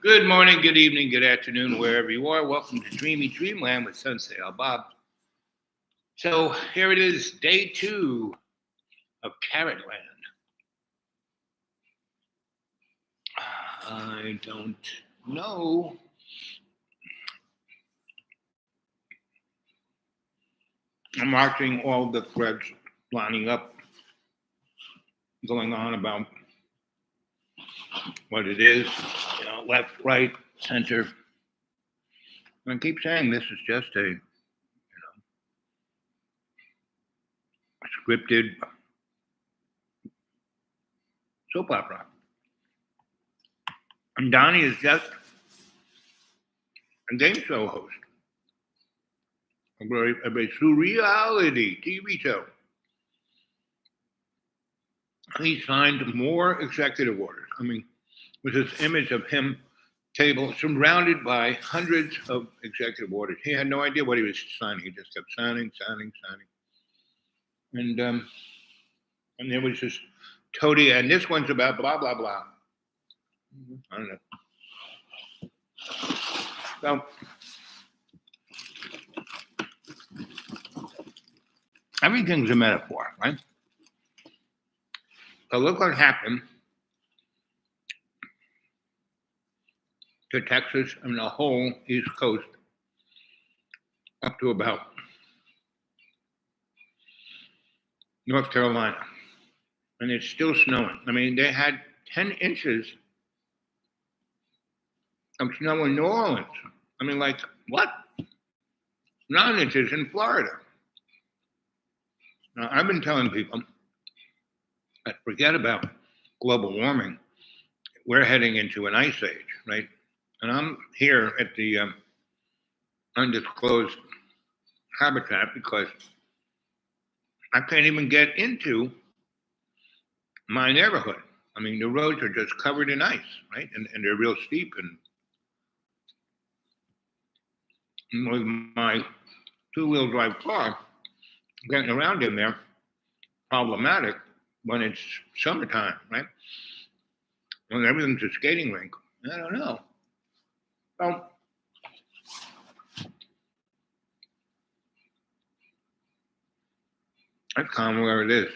Good morning, good evening, good afternoon, wherever you are. Welcome to Dreamy Dreamland with Sensei Al Bob. So here it is, day 2 of Carrot Land. I don't know. I'm watching all the threads lining up, going on about what it is, left, right, center. And I keep saying this is just a scripted soap opera. And Donnie is just a game show host. A reality TV show. He signed more executive orders. I mean, with this image of him surrounded by hundreds of executive orders. He had no idea what he was signing. He just kept signing. And there was this toady, and this one's about blah, blah, blah. I don't know. So, everything's a metaphor, right? So look what happened to Texas and the whole East Coast up to about North Carolina. And it's still snowing. I mean, they had 10 inches of snow in New Orleans. I mean, like, what? 9 inches in Florida. Now, I've been telling people that forget about global warming. We're heading into an ice age, right? And I'm here at the undisclosed habitat because I can't even get into my neighborhood. I mean, the roads are just covered in ice, right? And they're real steep. And with my two-wheel drive car, getting around in there, problematic when it's summertime, right? When everything's a skating rink. I don't know. Well, that's kind of where it is.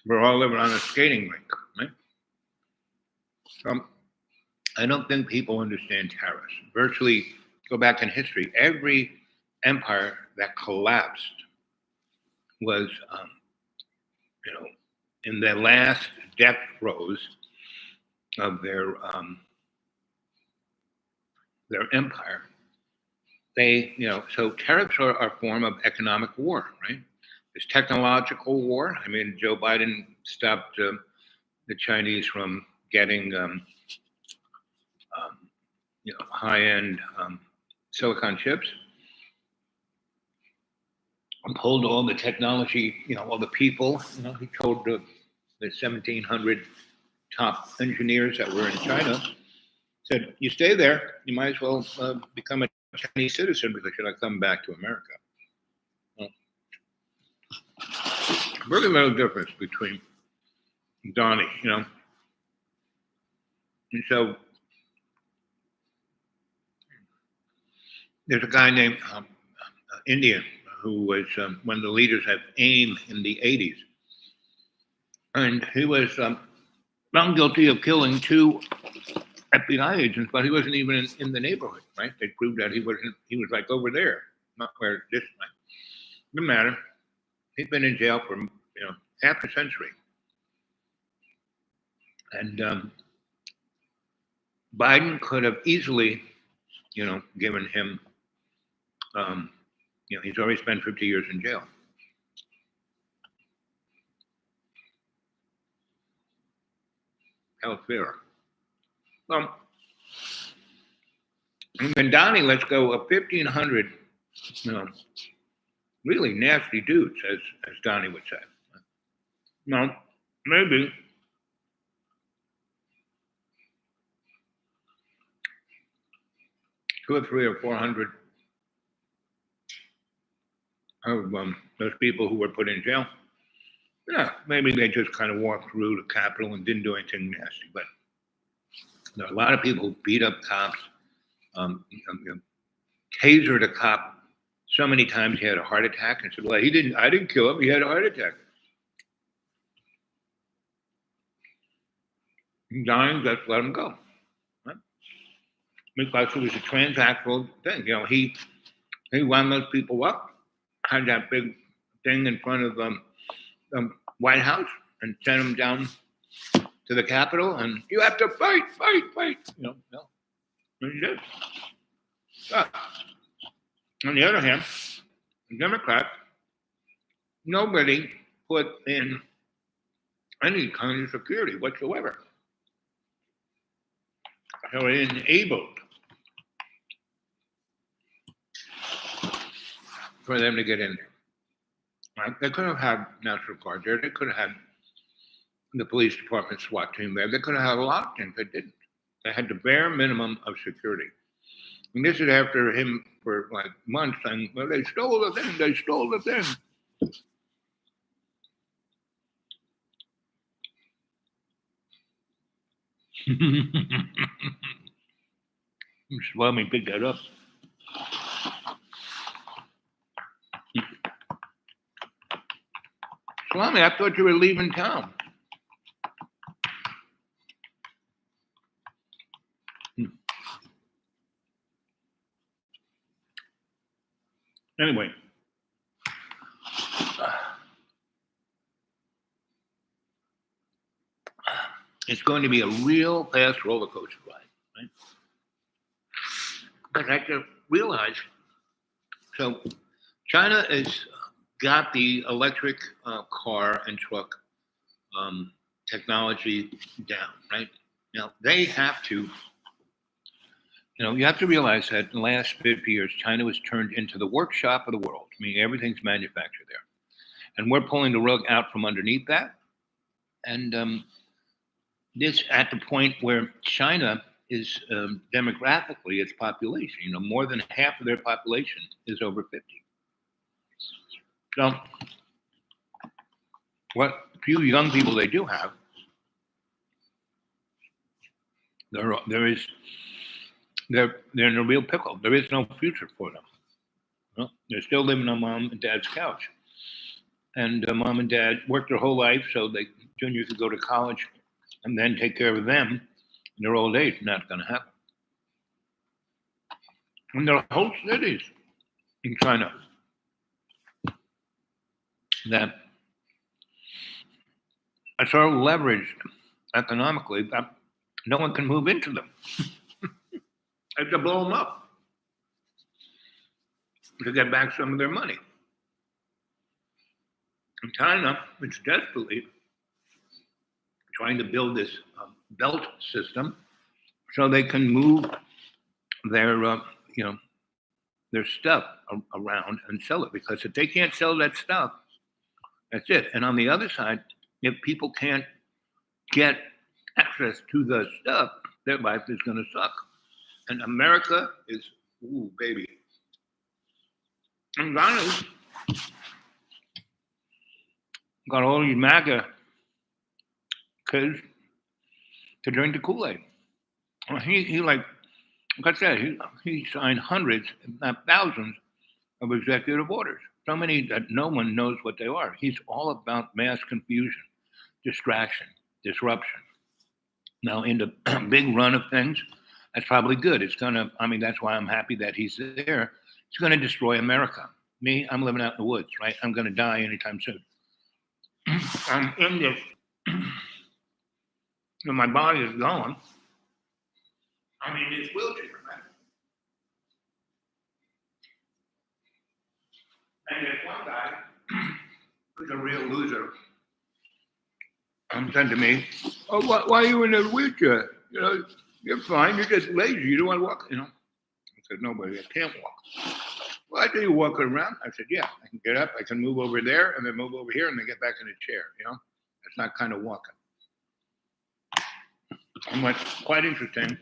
We're all living on a skating rink, right? So I don't think people understand tariffs. Virtually, go back in history, every empire that collapsed was, in the last death throes of their empire. They, so tariffs are a form of economic war, right? There's technological war. I mean, Joe Biden stopped the Chinese from getting, high-end silicon chips. And pulled all the technology, all the people. He told the 1,700 top engineers that were in China, said, "You stay there, you might as well become a Chinese citizen because you're not coming back to America." Well, really no difference between Donnie, And so there's a guy named Indian who was one of the leaders of AIM in the 80s. And he was found guilty of killing 2 FBI agents, but he wasn't even in the neighborhood, right? They proved that he was like over there, not where this time. Didn't matter. He's been in jail for, half a century. And Biden could have easily, given him, he's already spent 50 years in jail. How fair. Well, and Donnie lets go of 1,500, really nasty dudes, as Donnie would say. No, maybe 200 or 300 or 400 of those people who were put in jail. Yeah, maybe they just kind of walked through the Capitol and didn't do anything nasty. But there are a lot of people who beat up cops, tasered a cop so many times he had a heart attack, and said, "Well, he didn't. I didn't kill him. He had a heart attack." He's dying. Let's let him go. Right? Because it was a transactional thing. He wound those people up, had that big thing in front of the White House, and sent them down to the Capitol, and you have to fight. No. And he did. But on the other hand, the Democrats, nobody put in any kind of security whatsoever. So it enabled for them to get in there. Right? They could have had National Guard there. They could have had the police department SWAT team there. They could have had a lot of things. They didn't. They had the bare minimum of security. And this is after him for like months saying, "Well, they stole the thing. They stole the thing." Let me pick that up. Swami, I thought you were leaving town. Anyway. It's going to be a real fast roller coaster ride, right? But I have to realize, so China has got the electric car and truck technology down, right? Now, they have to, you have to realize that in the last 50 years, China was turned into the workshop of the world. I mean, everything's manufactured there. And we're pulling the rug out from underneath that. And this at the point where China is demographically, its population, more than half of their population is over 50. So what few young people they do have, they're in a real pickle. There is no future for them. They're still living on mom and dad's couch. And mom and dad worked their whole life so junior could go to college and then take care of them in their old age. Not going to happen. And there are whole cities in China that are so leveraged economically that no one can move into them. They have to blow them up to get back some of their money. And China is desperately trying to build this belt system so they can move their their stuff around and sell it, because if they can't sell that stuff, that's it. And on the other side, if people can't get access to the stuff, their life is going to suck. And America is, ooh, baby. And Ghana's got all these MAGA kids to drink the Kool-Aid. Well, he like I said, he signed hundreds, if not thousands, of executive orders. So many that no one knows what they are. He's all about mass confusion, distraction, disruption. Now, in the big run of things, that's probably good. That's why I'm happy that he's there. It's going to destroy America. Me, I'm living out in the woods, right? I'm going to die anytime soon. I'm in this, my body is gone. I'm in this wheelchair, right? And there's one guy who's a real loser. Said to me, "Oh, why are you in a wheelchair? You're fine. You're just lazy. You don't want to walk." I said, "No, but I can't walk." "Well, I do you walk around." I said, "Yeah, I can get up. I can move over there and then move over here and then get back in the chair. It's not kind of walking." And what's quite interesting,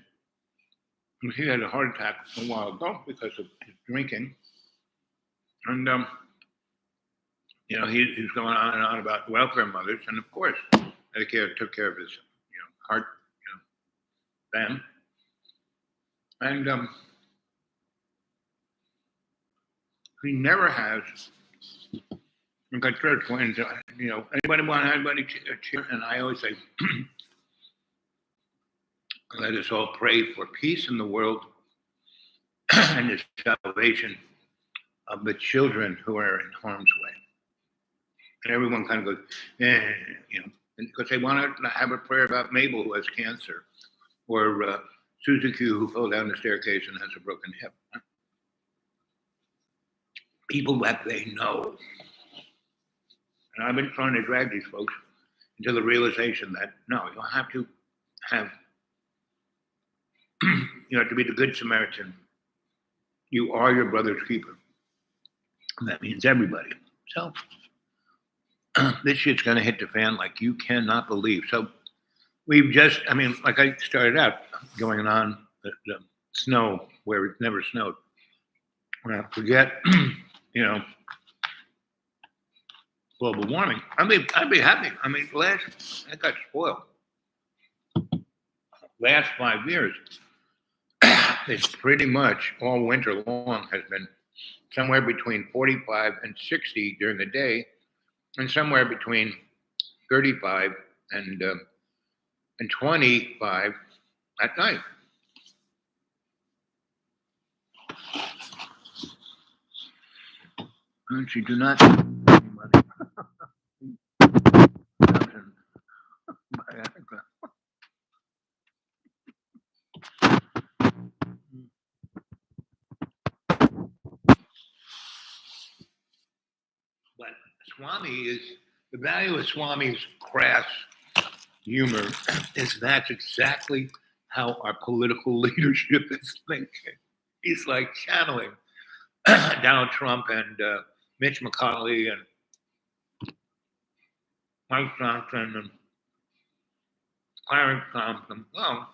he had a heart attack a while ago because of his drinking. And He's going on and on about welfare mothers, and of course, Medicare took care of his, heart, them, and he never has. I've got church friends, anybody want anybody cheer? And I always say, let us all pray for peace in the world and the salvation of the children who are in harm's way. And everyone kind of goes, because they want to have a prayer about Mabel who has cancer, or Suzuki who fell down the staircase and has a broken hip. People that they know. And I've been trying to drag these folks into the realization that, no, you have to have, you have to be the good Samaritan. You are your brother's keeper. And that means everybody. So this shit's going to hit the fan like you cannot believe. So we've just, like I started out going on the snow where it never snowed. Forget, global warming. I'd be happy. I got spoiled. Last 5 years, it's pretty much all winter long has been somewhere between 45 and 60 during the day, and somewhere between 35 and 25 at night. And you do not any money. But the value of Swami's crass humor is that's exactly how our political leadership is thinking. He's like channeling Donald Trump and Mitch McConnell and Mike Johnson and Clarence Thompson. Well,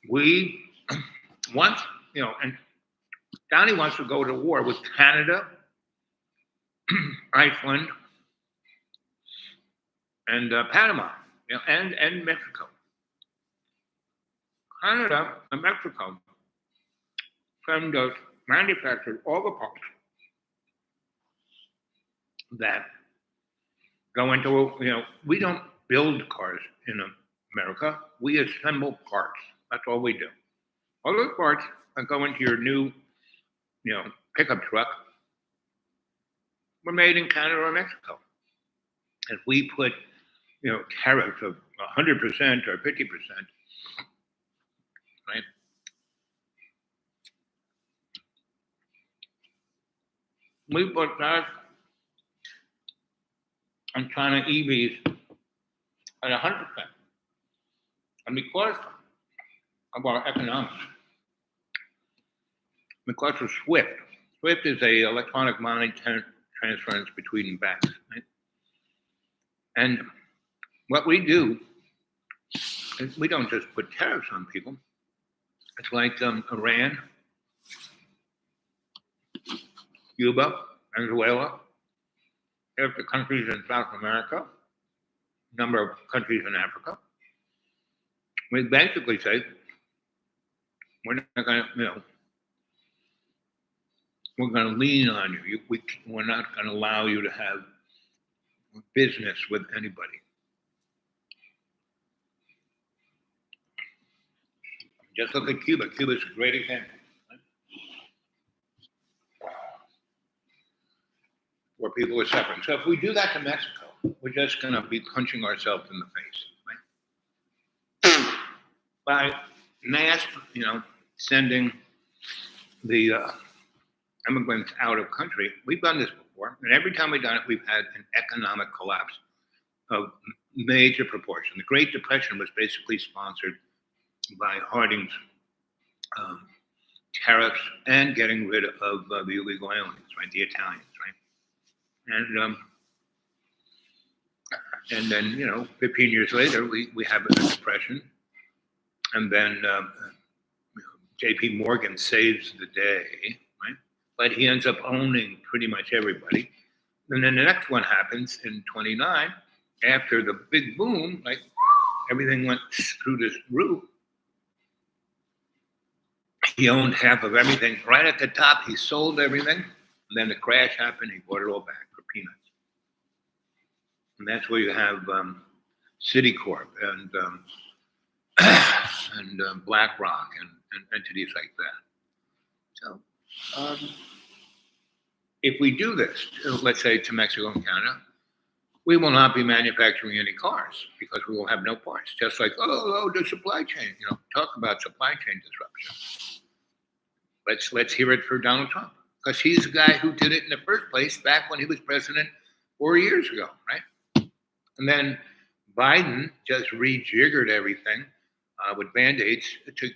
we want, and Donnie wants to go to war with Canada, Iceland, and Panama, and Mexico. Canada and Mexico send us manufactured all the parts that go into, we don't build cars in America. We assemble parts. That's all we do. All those parts that go into your new, pickup truck were made in Canada or Mexico. If we put, tariffs of 100% or 50%, right? We put that on China EVs at 100%. And because of our economics, because of SWIFT. SWIFT is a electronic money transference between banks, right? And what we do is we don't just put tariffs on people. It's like Iran, Cuba, Venezuela, the countries in South America, a number of countries in Africa. We basically say, we're not going to, we're going to lean on you. We're not going to allow you to have business with anybody. Just look at Cuba. Cuba is a great example. Where people are suffering. So if we do that to Mexico, we're just going to be punching ourselves in the face, right? By mass, sending the immigrants out of country. We've done this before, and every time we've done it, we've had an economic collapse of major proportion. The Great Depression was basically sponsored by Harding's tariffs and getting rid of the illegal aliens, right? The Italians, right? And then 15 years later, we have a depression, and then J.P. Morgan saves the day, right? but he ends up owning pretty much everybody. And then the next one happens in 29, after the big boom, like everything went through this roof. He owned half of everything. Right at the top, he sold everything. And then the crash happened. He bought it all back for peanuts. And that's where you have Citicorp and BlackRock and entities like that. So if we do this, let's say to Mexico and Canada, we will not be manufacturing any cars because we will have no parts. Just like, the supply chain, talk about supply chain disruption. Let's hear it for Donald Trump, because he's the guy who did it in the first place back when he was president 4 years ago, right? And then Biden just rejiggered everything with Band-Aids to,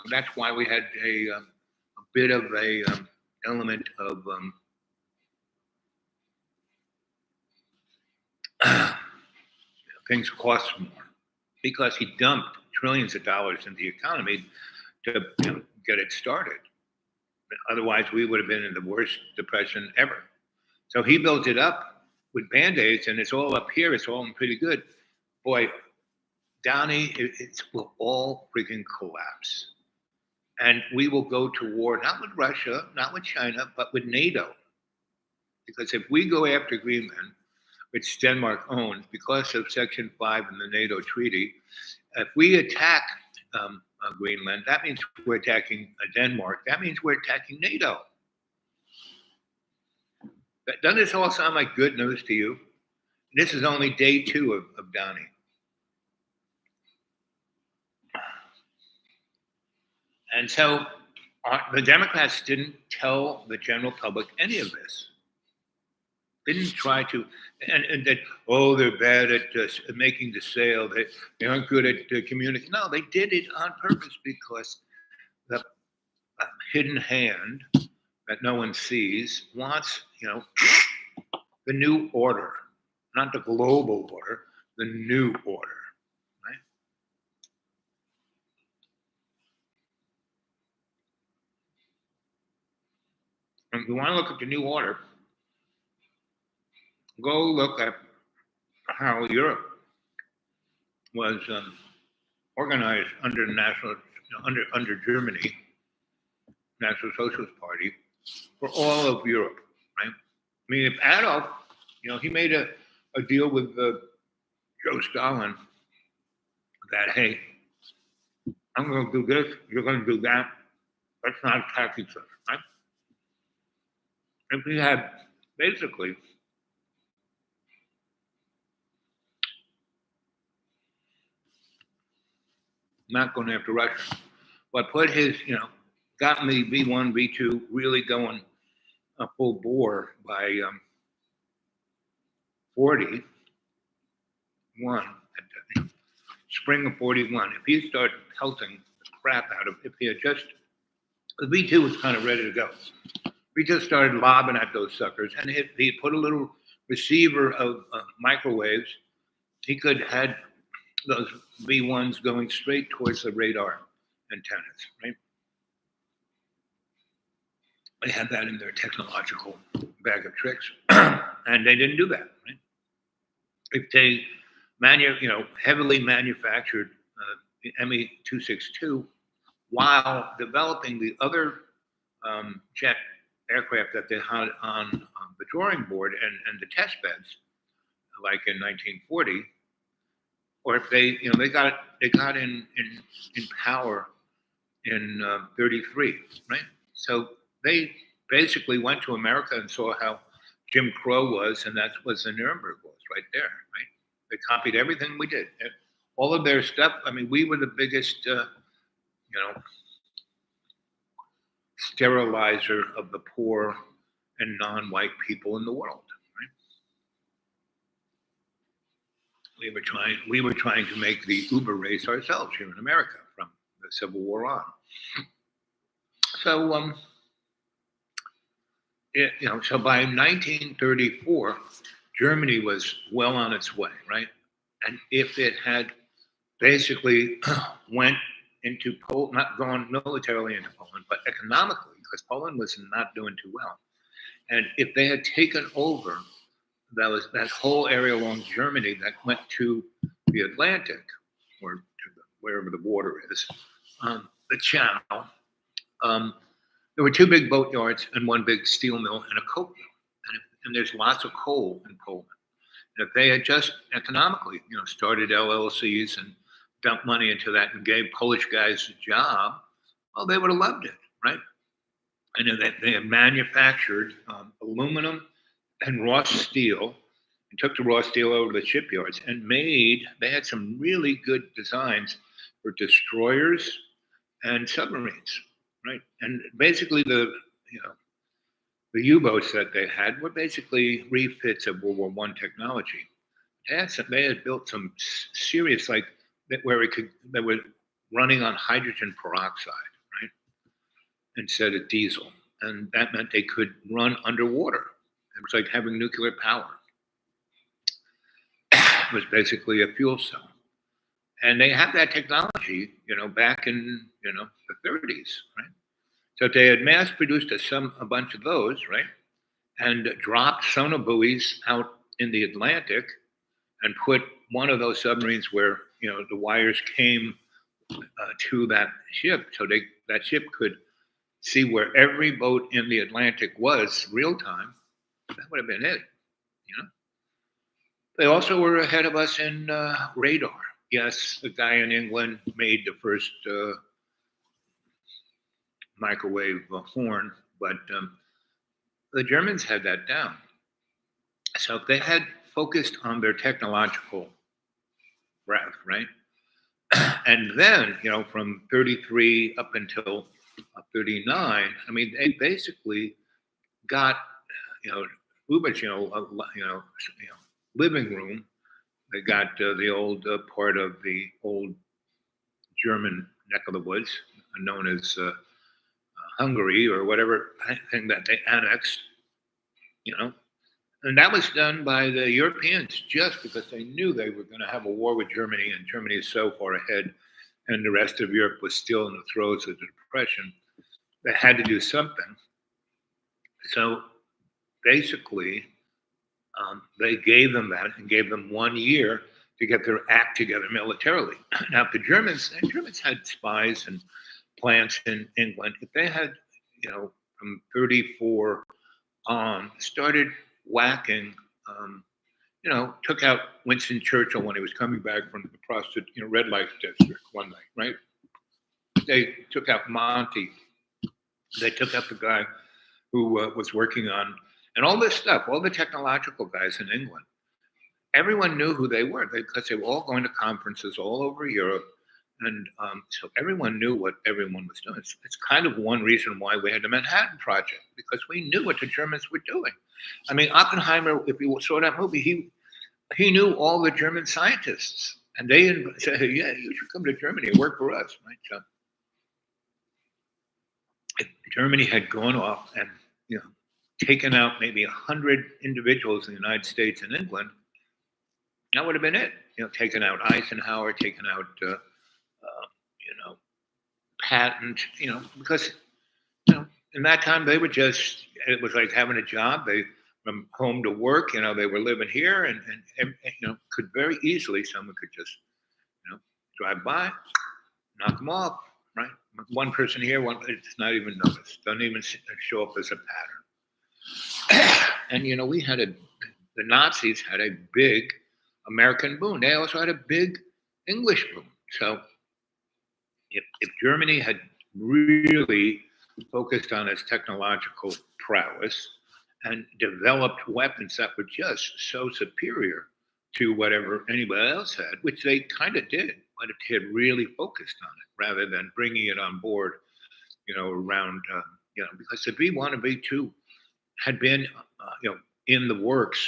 that's why we had a bit of a element of things cost more, because he dumped trillions of dollars in the economy to get it started. Otherwise, we would have been in the worst depression ever. So he built it up with Band-Aids, and it's all up here. It's all pretty good. Boy, Downey, it will all freaking collapse. And we will go to war, not with Russia, not with China, but with NATO. Because if we go after Greenland, which Denmark owns because of Section 5 in the NATO treaty, if we attack Greenland, that means we're attacking Denmark. That means we're attacking NATO. Doesn't this all sound like good news to you? This is only day 2 of Downey. And so the Democrats didn't tell the general public any of this. They didn't try to, and that, they're bad at making the sale. They aren't good at communicating. No, they did it on purpose because the hidden hand that no one sees wants, the new order, not the global order, the new order, right? And if you want to look at the new order, go look at how Europe was organized under the under Germany, National Socialist Party, for all of Europe, right? I mean, if Adolf, he made a deal with Joe Stalin that, hey, I'm going to do this, you're going to do that. Let's not attack each other, right? And we had basically not going after Russia, but put his, gotten the V1, V2 really going full bore by 41, spring of 41. If he started pelting the crap out of, if he had just, the V2 was kind of ready to go. We just started lobbing at those suckers, and if he put a little receiver of microwaves, he could had those V1s going straight towards the radar antennas, right? They had that in their technological bag of tricks, and they didn't do that, right? If they heavily manufactured the ME-262 while developing the other jet aircraft that they had on the drawing board and the test beds, like in 1940, or if they got in power in 33, right? So they basically went to America and saw how Jim Crow was, and that was the Nuremberg laws right there, right? They copied everything we did, all of their stuff. I mean, we were the biggest, sterilizer of the poor and non-white people in the world, right? We were trying to make the Uber race ourselves here in America from the Civil War on. So, so by 1934, Germany was well on its way, right? And if it had basically went into Poland, not gone militarily into Poland, but economically because Poland was not doing too well. And if they had taken over that whole area along Germany that went to the Atlantic, or to wherever the water is, the channel, there were two big boat yards and one big steel mill and a coke mill. And there's lots of coal in Poland. And if they had just economically, started LLCs and dumped money into that and gave Polish guys a job, well, they would have loved it, right? I know that they had manufactured aluminum and raw steel and took the raw steel over to the shipyards and they had some really good designs for destroyers and submarines, right? And basically the U-boats that they had were basically refits of World War I technology. They had built some serious, they were running on hydrogen peroxide, right, instead of diesel. And that meant they could run underwater. It was like having nuclear power. It was basically a fuel cell. And they had that technology, back in, the 30s, right? So they had mass produced a bunch of those, right? And dropped sonobuoys out in the Atlantic and put one of those submarines where, the wires came to that ship. So that ship could see where every boat in the Atlantic was real time. That would have been it, They also were ahead of us in radar. Yes, the guy in England made the first microwave horn, but the Germans had that down. So if they had focused on their technological breadth, right? And then, from 33 up until 39, I mean, they basically got, Ubers, living room. They got the old part of the old German neck of the woods, known as Hungary or whatever thing that they annexed, And that was done by the Europeans just because they knew they were going to have a war with Germany, and Germany is so far ahead, and the rest of Europe was still in the throes of the Depression. They had to do something. So basically, they gave them that and gave them 1 year to get their act together militarily. Now, the Germans had spies and plants in England. If they had, from 34 on, started whacking, took out Winston Churchill when he was coming back from the red light district one night, right? They took out Monty. They took out the guy who was working on, and all this stuff, all the technological guys in England. Everyone knew who they were because they were all going to conferences all over Europe. And so everyone knew what everyone was doing. It's kind of one reason why we had the Manhattan Project, because we knew what the Germans were doing. I mean, Oppenheimer, if you saw that movie, he knew all the German scientists. And they said, hey, yeah, you should come to Germany and work for us. Right? So if Germany had gone off and taken out maybe 100 individuals in the United States and England, that would have been it. Taken out Eisenhower, taken out Patton, because in that time they were it was like having a job. They from home to work, they were living here, and could very easily someone could just drive by, knock them off, right? One person here, it's not even noticed, doesn't even show up as a pattern. And the Nazis had a big American boom. They also had a big English boom. So if Germany had really focused on its technological prowess and developed weapons that were just so superior to whatever anybody else had, which they kind of did, but if they had really focused on it rather than bringing it on board, around, because the B1 and B2 had been, in the works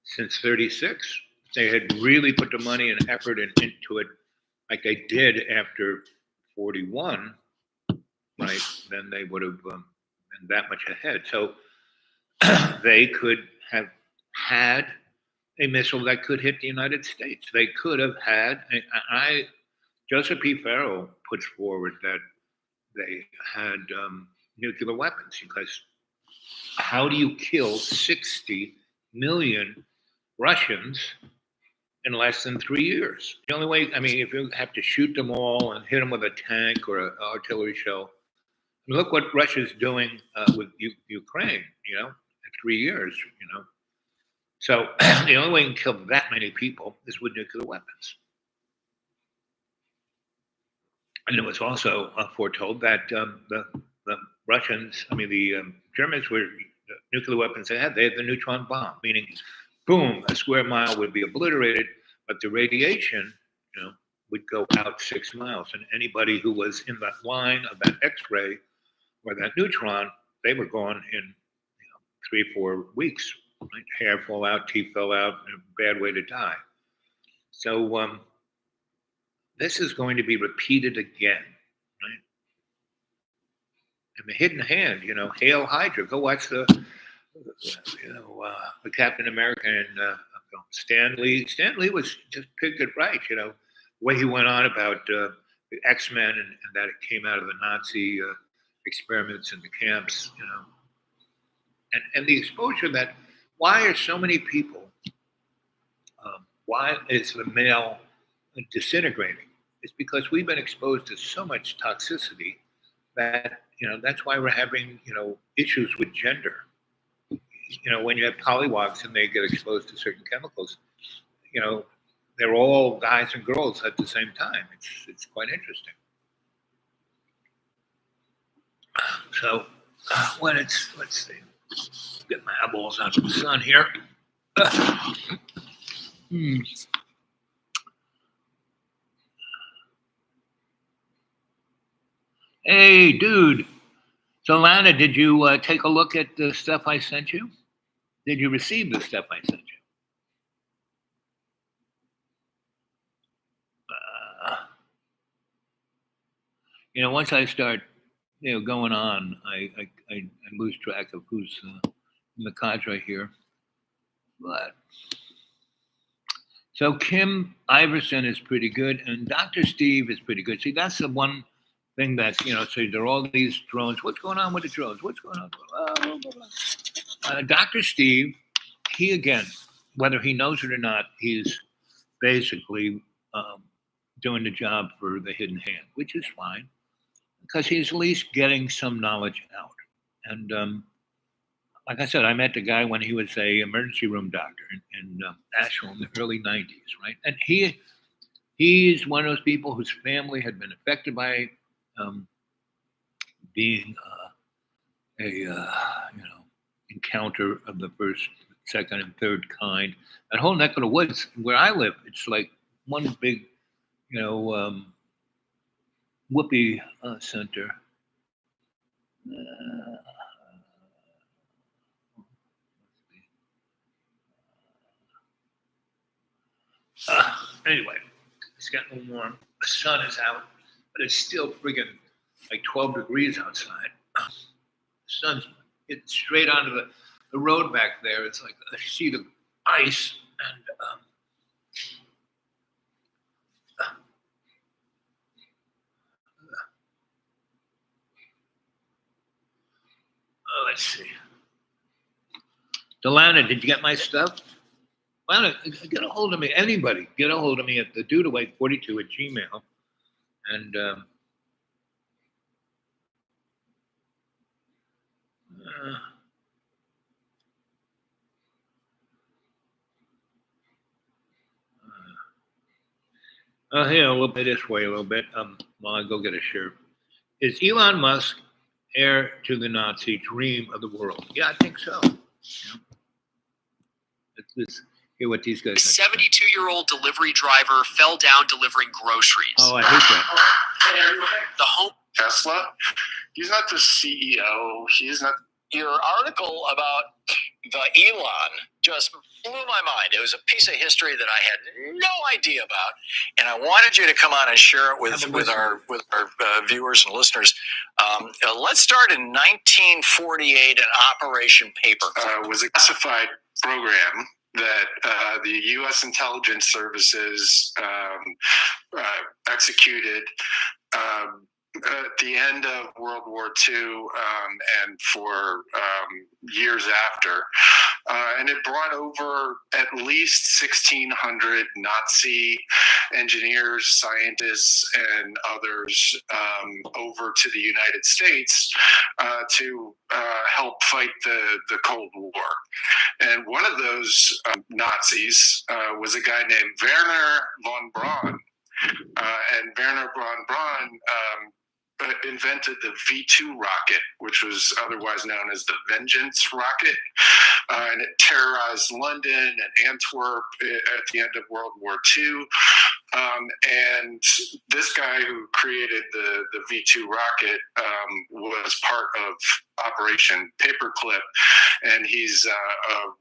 since 36. They had really put the money and effort into it like they did after 41, right? Then they would have been that much ahead. So they could have had a missile that could hit the United States. They could have had, Joseph P. Farrell puts forward that they had nuclear weapons, because how do you kill 60 million Russians in less than 3 years? The only way, I mean, if you have to shoot them all and hit them with a tank or an artillery shell, look what Russia's doing with Ukraine, in 3 years, So the only way you can kill that many people is with nuclear weapons. And it was also foretold that the Russians, the Germans were the nuclear weapons they had the neutron bomb, meaning, boom, a square mile would be obliterated, but the radiation, would go out 6 miles. And anybody who was in that line of that X-ray or that neutron, they were gone in 3-4 weeks. Right? Hair fall out, teeth fell out, a bad way to die. So this is going to be repeated again, right? And the hidden hand, Hail Hydra. Go watch the Captain America and Stan Lee. Stan Lee was just picked it right, the way he went on about the X-Men and that it came out of the Nazi experiments in the camps, and the exposure that, why are so many people, why is the male disintegrating? It's because we've been exposed to so much toxicity that, that's why we're having, issues with gender. When you have polywogs and they get exposed to certain chemicals, they're all guys and girls at the same time. It's quite interesting. So let's see, get my eyeballs out of the sun here. Hey, dude. So, Lana, did you take a look at the stuff I sent you? Did you receive the stuff I sent you? Once I start, going on, I lose track of who's in the cadre here. But so Kim Iverson is pretty good, and Dr. Steve is pretty good. See, that's the one thing that, so there are all these drones. What's going on with the drones? What's going on? Dr. Steve, he, again, whether he knows it or not, he's basically doing the job for the hidden hand, which is fine, because he's at least getting some knowledge out. And like I said, I met the guy when he was a emergency room doctor in Nashville in the early 90s, right? And he's one of those people whose family had been affected by being encounter of the first, second, and third kind. That whole neck of the woods where I live, it's like one big, whoopee center. Anyway, it's getting a little warm. The sun is out, but it's still friggin' like 12 degrees outside. The sun's hitting straight onto the road back there. It's like a sheet of ice. And let's see. Delana, did you get my stuff? Well, get a hold of me. Anybody, get a hold of me at the dudaway42 at Gmail. And here, a little bit this way, a little bit. While I go get a shirt. Is Elon Musk heir to the Nazi dream of the world? Yeah, I think so. Let's hear what these guys say. 72-year-old delivery driver fell down delivering groceries. Oh, I hate that. The home Tesla. He's not the CEO. He's not. Your article about the Elon just blew my mind. It was a piece of history that I had no idea about, and I wanted you to come on and share it with our viewers and listeners. Let's start in 1948 in Operation Paperclip. Was a classified program that the U.S. intelligence services executed the end of World War II and for years after. And it brought over at least 1,600 Nazi engineers, scientists, and others over to the United States to help fight the Cold War. And one of those Nazis was a guy named Werner von Braun. And Werner von Braun invented the V2 rocket, which was otherwise known as the Vengeance rocket. And it terrorized London and Antwerp at the end of World War II. And this guy who created the V2 rocket was part of Operation Paperclip, and he's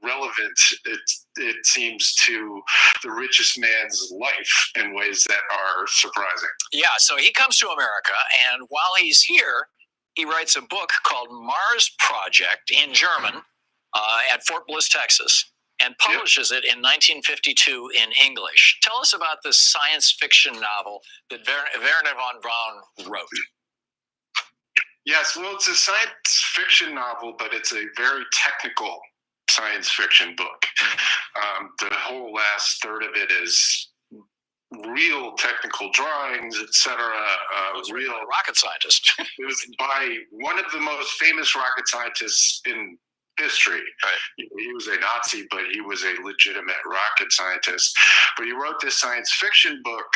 relevant, it seems, to the richest man's life in ways that are surprising. Yeah, so he comes to America, and while he's here, he writes a book called Mars Project in German at Fort Bliss, Texas, and publishes it in 1952 in English. Tell us about this science fiction novel that Werner von Braun wrote. Yes, well, it's a science fiction novel, but it's a very technical science fiction book. The whole last third of it is real technical drawings, etc. Real rocket scientist. It was by one of the most famous rocket scientists in history. Right. He was a Nazi, but he was a legitimate rocket scientist. But he wrote this science fiction book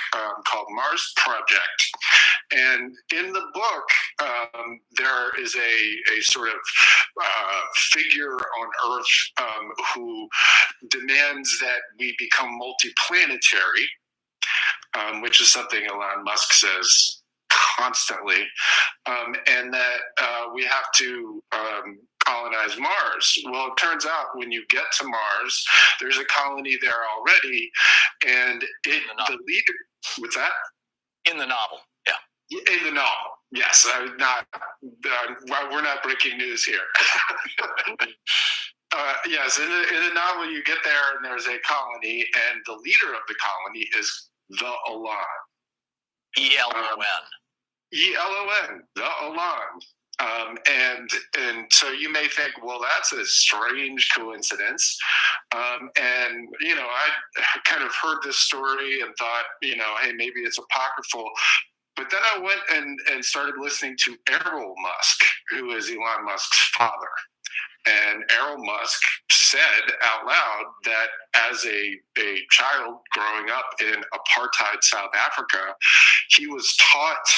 called Mars Project. And in the book, there is a sort of figure on Earth who demands that we become multiplanetary, which is something Elon Musk says constantly, and that we have to colonize Mars. Well, it turns out when you get to Mars, there's a colony there already, and the leader. What's that? In the novel, yeah. In the novel, yes. We're not breaking news here. Yes, in the novel, you get there, and there's a colony, and the leader of the colony is the Elan. ELON. ELON, the Elan. And so you may think, well, that's a strange coincidence. And, I kind of heard this story and thought, hey, maybe it's apocryphal. But then I went and started listening to Errol Musk, who is Elon Musk's father. And Errol Musk said out loud that as a child growing up in apartheid South Africa, he was taught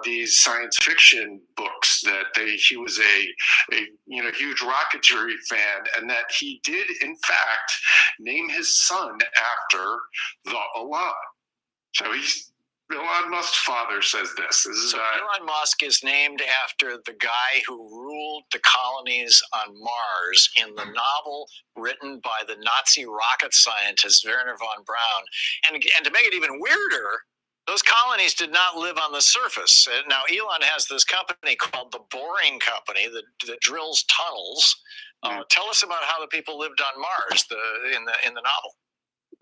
these science fiction books, that he was a huge rocketry fan, and that he did in fact name his son after the Elan. So Elon Musk's father says this. Elon Musk is named after the guy who ruled the colonies on Mars in the novel written by the Nazi rocket scientist Werner von Braun. And to make it even weirder, those colonies did not live on the surface. Now, Elon has this company called the Boring Company that drills tunnels. Tell us about how the people lived on Mars in the novel.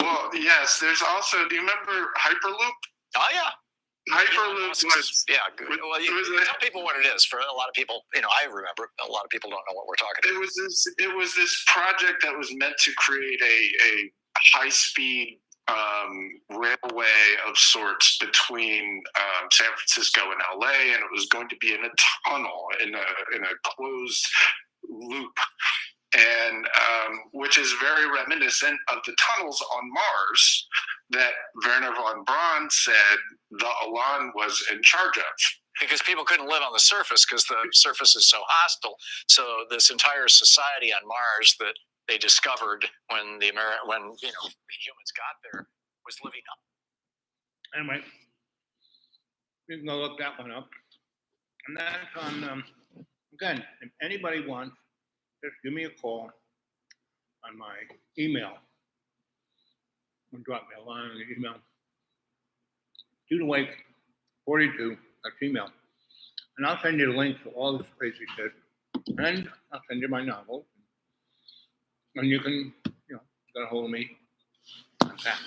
Well, yes. There's also, do you remember Hyperloop? Oh, yeah. Hyperloop was... Yeah, good. Well, tell people what it is. For a lot of people, I remember. A lot of people don't know what we're talking about. It was this project that was meant to create a high-speed railway of sorts between San Francisco and LA, and it was going to be in a tunnel, in a closed loop, and which is very reminiscent of the tunnels on Mars that Werner von Braun said the Elan was in charge of. Because people couldn't live on the surface because the surface is so hostile. So this entire society on Mars that they discovered when humans got there was living up. Anyway, you can go look that one up. And that's on, again, if anybody wants, just give me a call on my email. Or drop me a line on the email. JudahWake42 at Gmail. And I'll send you the link to all this crazy shit. And I'll send you my novel. And you can, get a hold of me like that.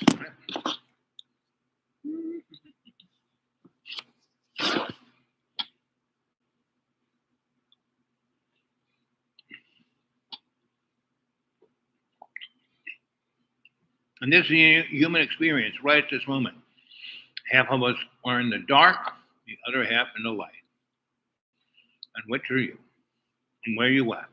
And this is a human experience right at this moment. Half of us are in the dark, the other half in the light. And which are you? And where are you at?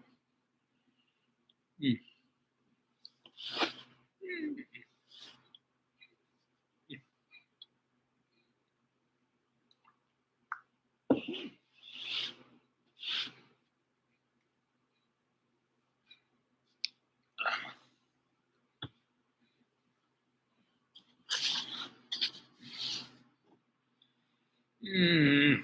Mm.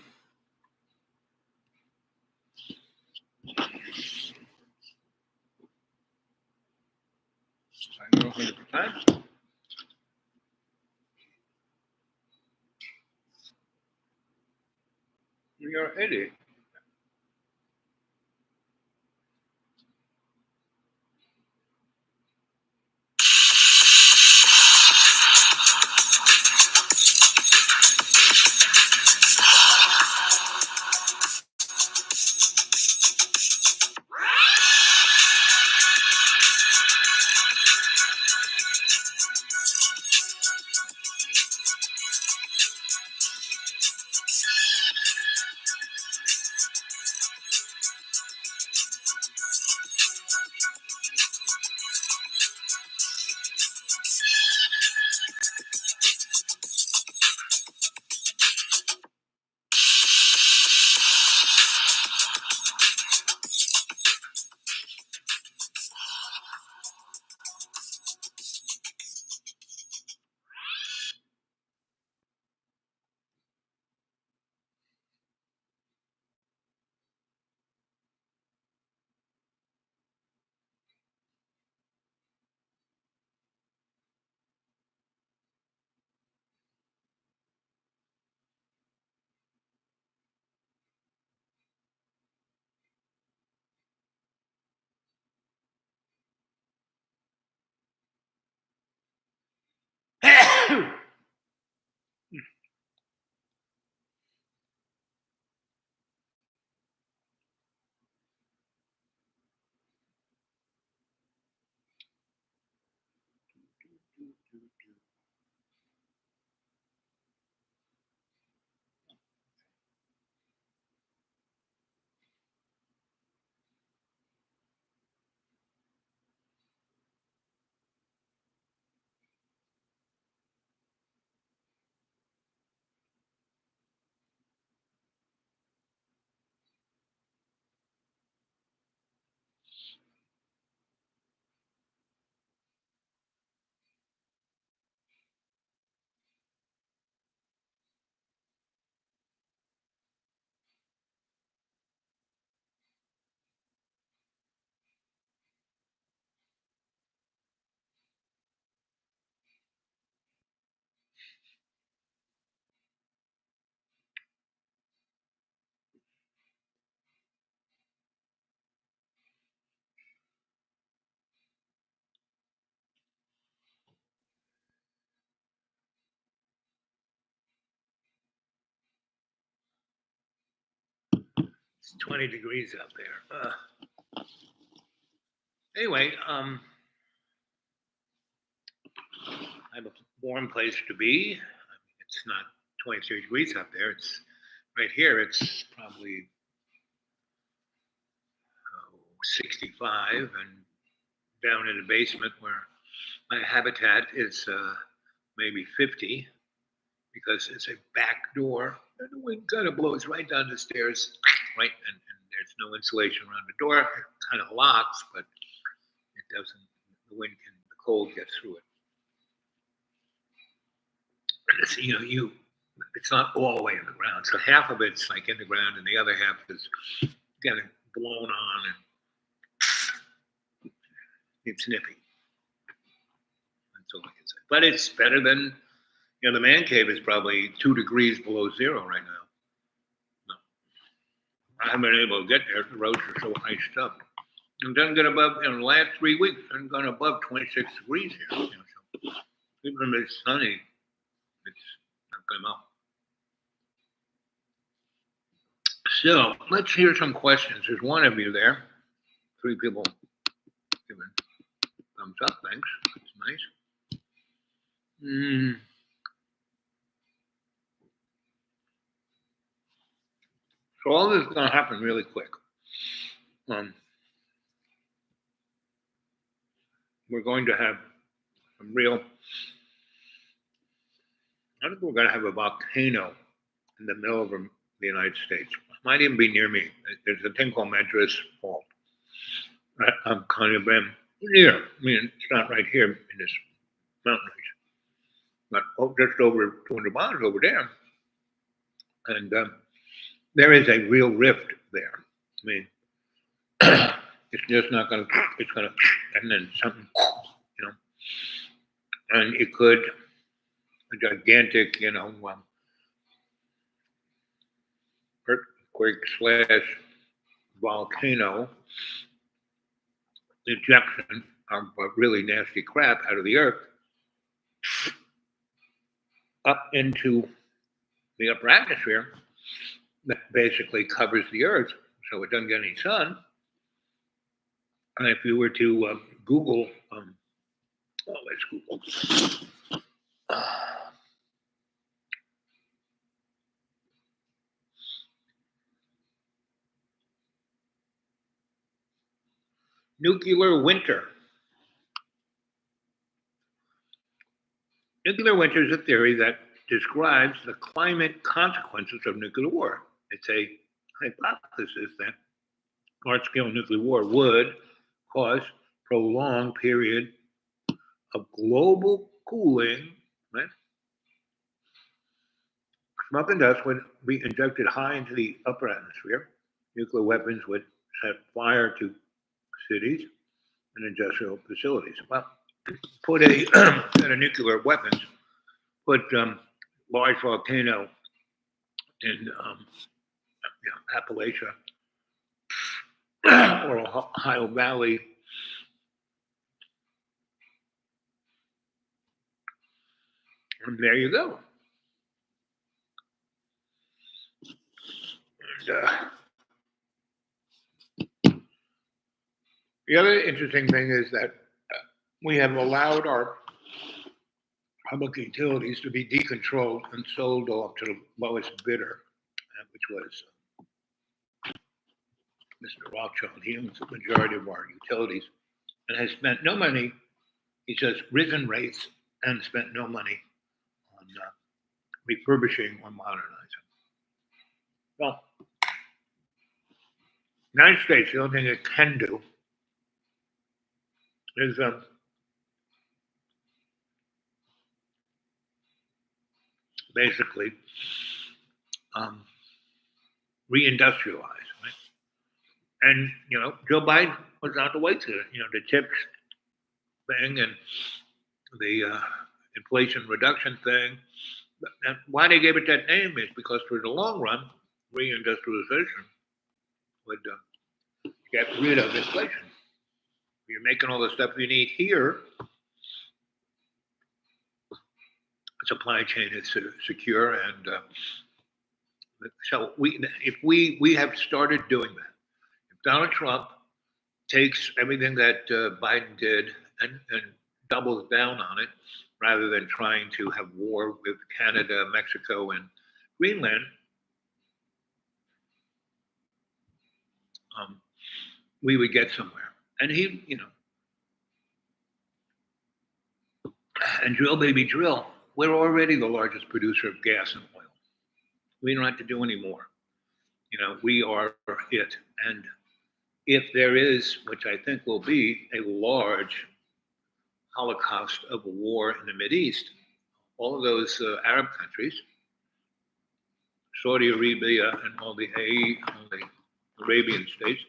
I know 100%. You're an idiot. It's 20 degrees out there. Anyway, I have a warm place to be. It's not 23 degrees out there. It's right here. It's probably 65, and down in the basement where my habitat is maybe 50, because it's a back door. And the wind kind of blows right down the stairs, right, and there's no insulation around the door. It kind of locks, but it doesn't. The cold gets through it. And it's, it's not all the way in the ground. So half of it's like in the ground, and the other half is getting blown on, and it's nippy. That's all I can say. But it's better than, the man cave is probably 2 degrees below zero right now. No. I haven't been able to get there. The roads are so iced up. It doesn't get above, in the last 3 weeks, it hasn't gone above 26 degrees here. So even if it's sunny, it's not going up. So let's hear some questions. There's one of you there. 3 people giving thumbs up. Thanks. That's nice. Mm. So all this is going to happen really quick. We're going to have some real. I think we're going to have a volcano in the middle of the United States. Might even be near me. There's a thing called Madras Fault. I'm kind of near. I mean, it's not right here in this mountain range, but just over 200 miles over there. And there is a real rift there. I mean, it's just not going to, it's going to, and then something, you know, and it could, a gigantic, earthquake / volcano ejection of really nasty crap out of the earth up into the upper atmosphere that basically covers the earth so it doesn't get any sun. And if you were to Google, let's Google. Nuclear winter. Nuclear winter is a theory that describes the climate consequences of nuclear war. It's a hypothesis that large-scale nuclear war would cause prolonged period of global cooling, right? Smoke and dust would be injected high into the upper atmosphere. Nuclear weapons would set fire to cities and industrial facilities. Well, put a set of nuclear weapons, put large volcano in Appalachia or Ohio Valley, and there you go. And, the other interesting thing is that we have allowed our public utilities to be decontrolled and sold off to the lowest bidder, which was Mr. Rothschild. He owns the majority of our utilities and has spent no money. He says risen rates and spent no money on refurbishing or modernizing. Well, the United States, the only thing it can do is basically reindustrialize, right? And Joe Biden was out the way to it. The chips thing and the inflation reduction thing. And why they gave it that name is because for the long run, reindustrialization would get rid of inflation. You're making all the stuff you need here. Supply chain is secure, and so we have started doing that. If Donald Trump takes everything that Biden did and doubles down on it, rather than trying to have war with Canada, Mexico, and Greenland, we would get somewhere. And and drill, baby, drill. We're already the largest producer of gas and oil. We don't have to do any more. We are it. And if there is, which I think will be, a large holocaust of a war in the Mideast, all of those Arab countries, Saudi Arabia and all the Arabian states,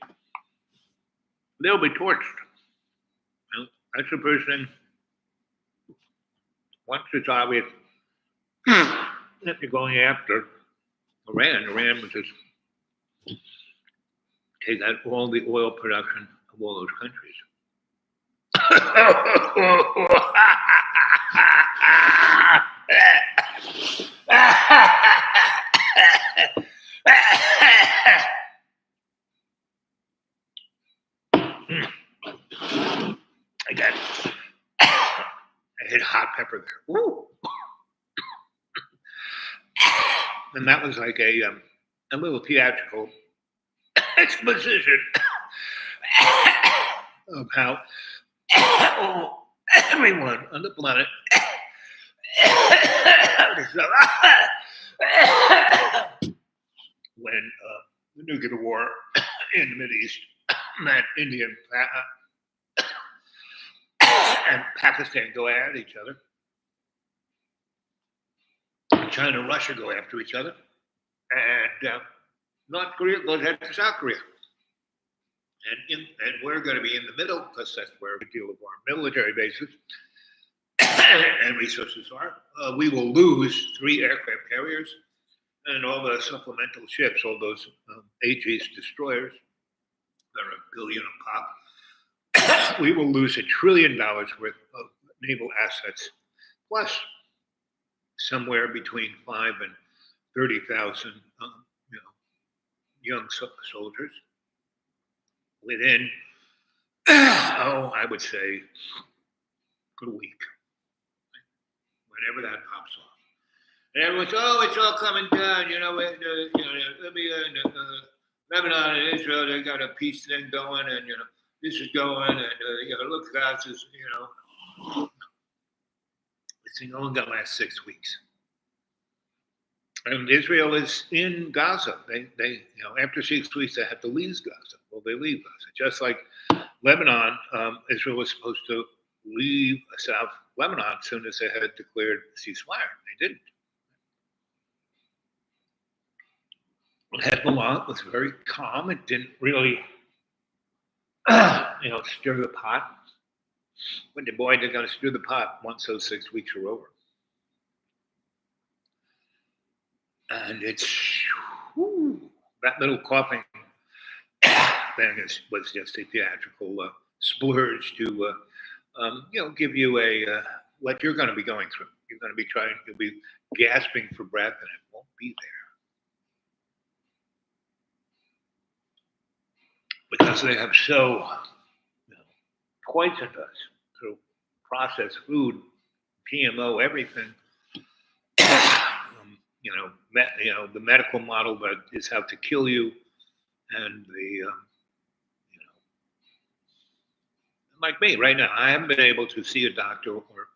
they'll be torched. That's the first thing. Once it's obvious that you're going after Iran would just take out all the oil production of all those countries. I I hit hot pepper there. Woo! And that was like a little theatrical exposition of how everyone on the planet when the nuclear war in the Mideast meant India and Pakistan go at each other. China and Russia go after each other. And North Korea goes after South Korea. And we're going to be in the middle because that's where we deal with our military bases and resources are. We will lose 3 aircraft carriers and all the supplemental ships, all those Aegis destroyers that are $1 billion a pop. We will lose $1 trillion worth of naval assets, plus somewhere between 5 and 30,000 young soldiers within, I would say, a week, whenever that pops off. And everyone's, it's all coming down. Lebanon and Israel, they got a peace thing going, and this is going, and look, Gaza is, this thing only going to last 6 weeks. And Israel is in Gaza. They after 6 weeks, they have to leave Gaza. Well, they leave Gaza. Just like Lebanon, Israel was supposed to leave South Lebanon as soon as they had declared ceasefire. They didn't. Hezbollah was very calm. It didn't really, stir the pot. But boy, they're going to stir the pot once those 6 weeks are over. And it's that little coughing thing was just a theatrical splurge to, give you what you're going to be going through. You're going to be you'll be gasping for breath, and it won't be there. Because they have so poisoned us through processed food, GMO, everything. The medical model that is out to kill you, and like me right now, I haven't been able to see a doctor or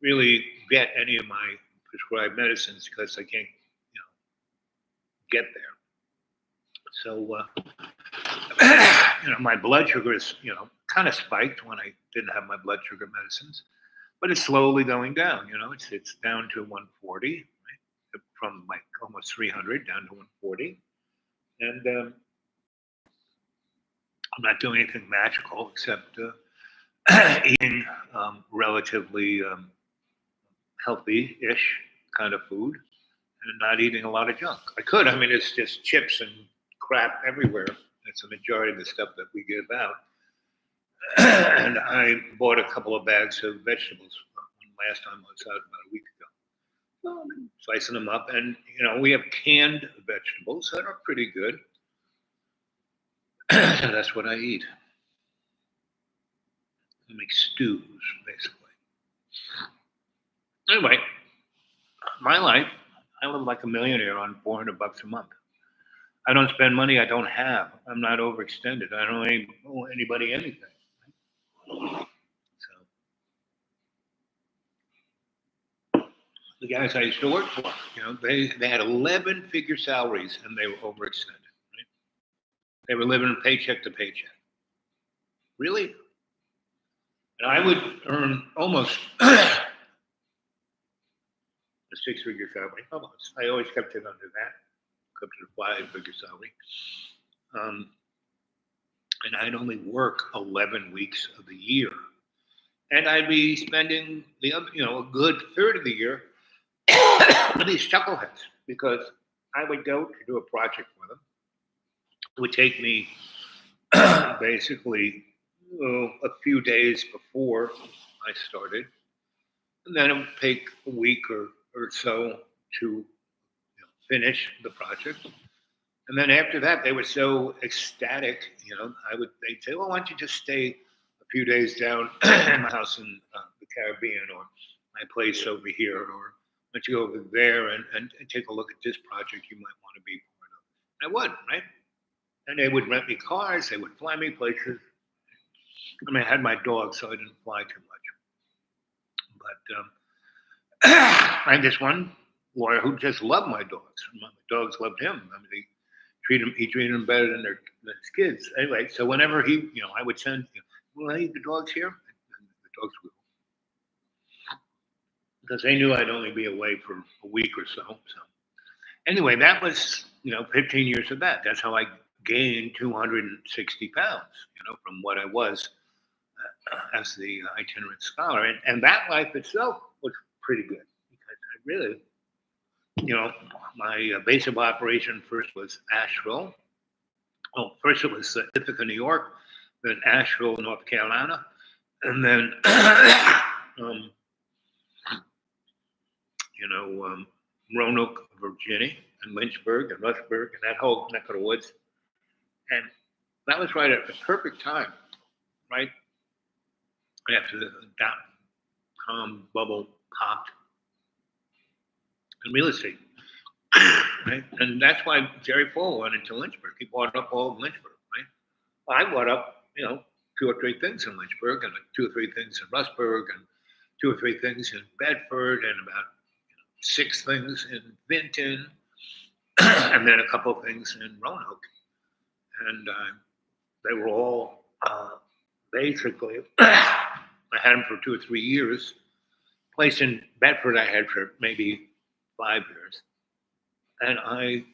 really get any of my prescribed medicines because I can't, get there. So, my blood sugar is, kind of spiked when I didn't have my blood sugar medicines, but it's slowly going down. It's down to 140, right? From like almost 300 down to 140, and I'm not doing anything magical except eating relatively healthy-ish kind of food and not eating a lot of junk. I could. I mean, it's just chips and crap everywhere. That's the majority of the stuff that we give out. And I bought a couple of bags of vegetables last time I was out about a week ago. Well, I've been slicing them up, and we have canned vegetables that are pretty good. So that's what I eat. I make stews, basically. Anyway, my life, I live like a millionaire on $400 a month. I don't spend money I don't have. I'm not overextended. I don't owe anybody anything. So the guys I used to work for, they had 11-figure salaries and they were overextended. Right? They were living paycheck to paycheck. Really? And I would earn almost a 6-figure salary. Almost. I always kept it under that. Up to the 5-figure salary, and I'd only work 11 weeks of the year, and I'd be spending the a good third of the year with these chuckleheads because I would go to do a project for them. It would take me basically a few days before I started, and then it would take a week or so to finish the project. And then after that, they were so ecstatic, they'd say, well, why don't you just stay a few days down in my house in the Caribbean or my place over here, or why don't you go over there and take a look at this project you might want to be part of. I would, right? And they would rent me cars, they would fly me places. I mean, I had my dog, so I didn't fly too much. But I had this one lawyer who just loved my dogs. My dogs loved him. I mean, he treated them better than than his kids. Anyway, so whenever I would send, will I leave the dogs here? And the dogs would. Because they knew I'd only be away for a week or so. So anyway, that was, 15 years of that. That's how I gained 260 pounds, from what I was as the itinerant scholar. And that life itself was pretty good because I really, my base of operation first was Asheville. Oh, first it was Ithaca, New York, then Asheville, North Carolina, and then, Roanoke, Virginia, and Lynchburg and Rustburg and that whole neck of the woods. And that was right at the perfect time, right after the dot-com bubble popped in real estate, right? And that's why Jerry Falwell went into Lynchburg. He bought up all of Lynchburg, right? I bought up, 2 or 3 things in Lynchburg and 2 or 3 things in Rustburg and 2 or 3 things in Bedford and about 6 things in Vinton and then a couple of things in Roanoke. And they were all basically, I had them for 2 or 3 years. Place in Bedford I had for maybe 5 years. And I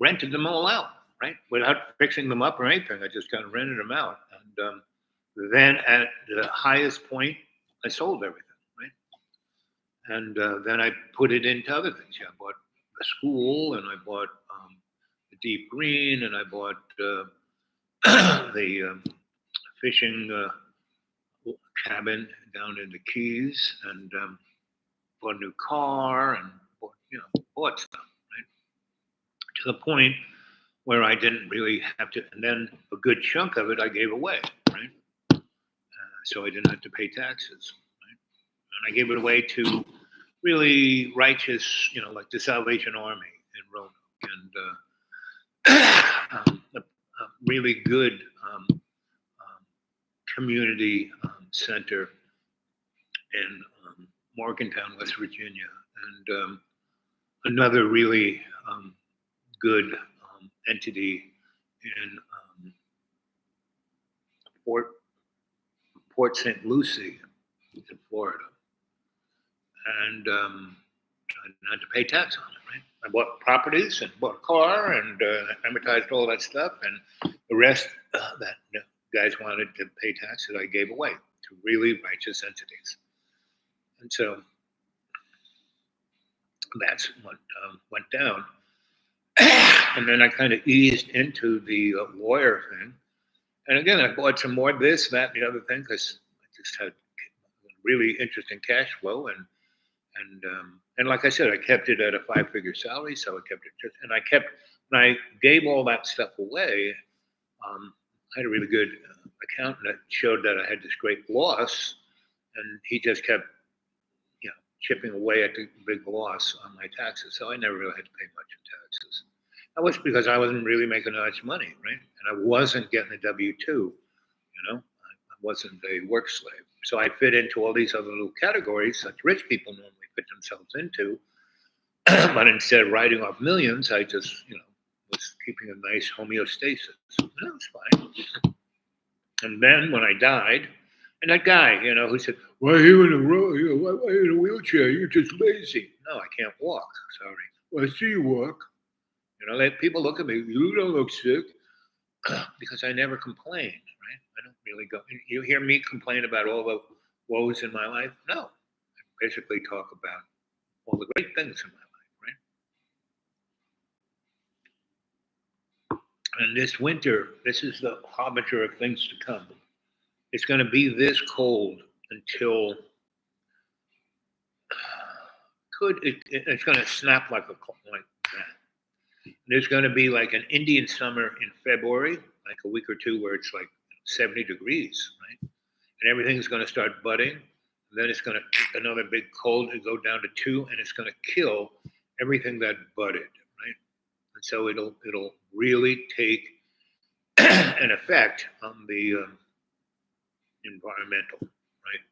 rented them all out, right? Without fixing them up or anything. I just kind of rented them out. And then at the highest point, I sold everything, right? And then I put it into other things. Yeah, I bought a school and I bought the Deep Green and I bought the fishing cabin down in the Keys and bought a new car and bought stuff, right? To the point where I didn't really have to, and then a good chunk of it I gave away, right? So I didn't have to pay taxes, right? And I gave it away to really righteous, like the Salvation Army in Roanoke and a really good community center in Morgantown, West Virginia, and another really good entity in Port St. Lucie in Florida. And I didn't have to pay tax on it, right? I bought properties and bought a car and amortized all that stuff. And the rest that guys wanted to pay taxes, I gave away to really righteous entities. And so that's what went down. And then I kind of eased into the lawyer thing. And again, I bought some more this, that, and the other thing because I just had really interesting cash flow. And like I said, I kept it at a 5-figure salary, so I kept it. When I gave all that stuff away, I had a really good accountant that showed that I had this great loss, and he just kept, chipping away at the big loss on my taxes. So I never really had to pay much in taxes. That was because I wasn't really making much money, right? And I wasn't getting a W-2, I wasn't a work slave. So I fit into all these other little categories that rich people normally fit themselves into. But instead of writing off millions, I just, was keeping a nice homeostasis. And that was fine. And then when I died, and that guy, who said, why are you in why are you in a wheelchair? You're just lazy. No, I can't walk. Sorry. Well, I see you walk. Let people look at me. You don't look sick. Because I never complain, right? I don't really go. You hear me complain about all the woes in my life? No. I basically talk about all the great things in my life, right? And this winter, this is the harbinger of things to come. It's going to be this cold until it's going to snap like that. There's going to be like an Indian summer in February, like a week or two where it's like 70 degrees, right? And everything's going to start budding. Then it's going to another big cold and go down to 2, and it's going to kill everything that budded, right? And so it'll really take an effect on the environmental, right?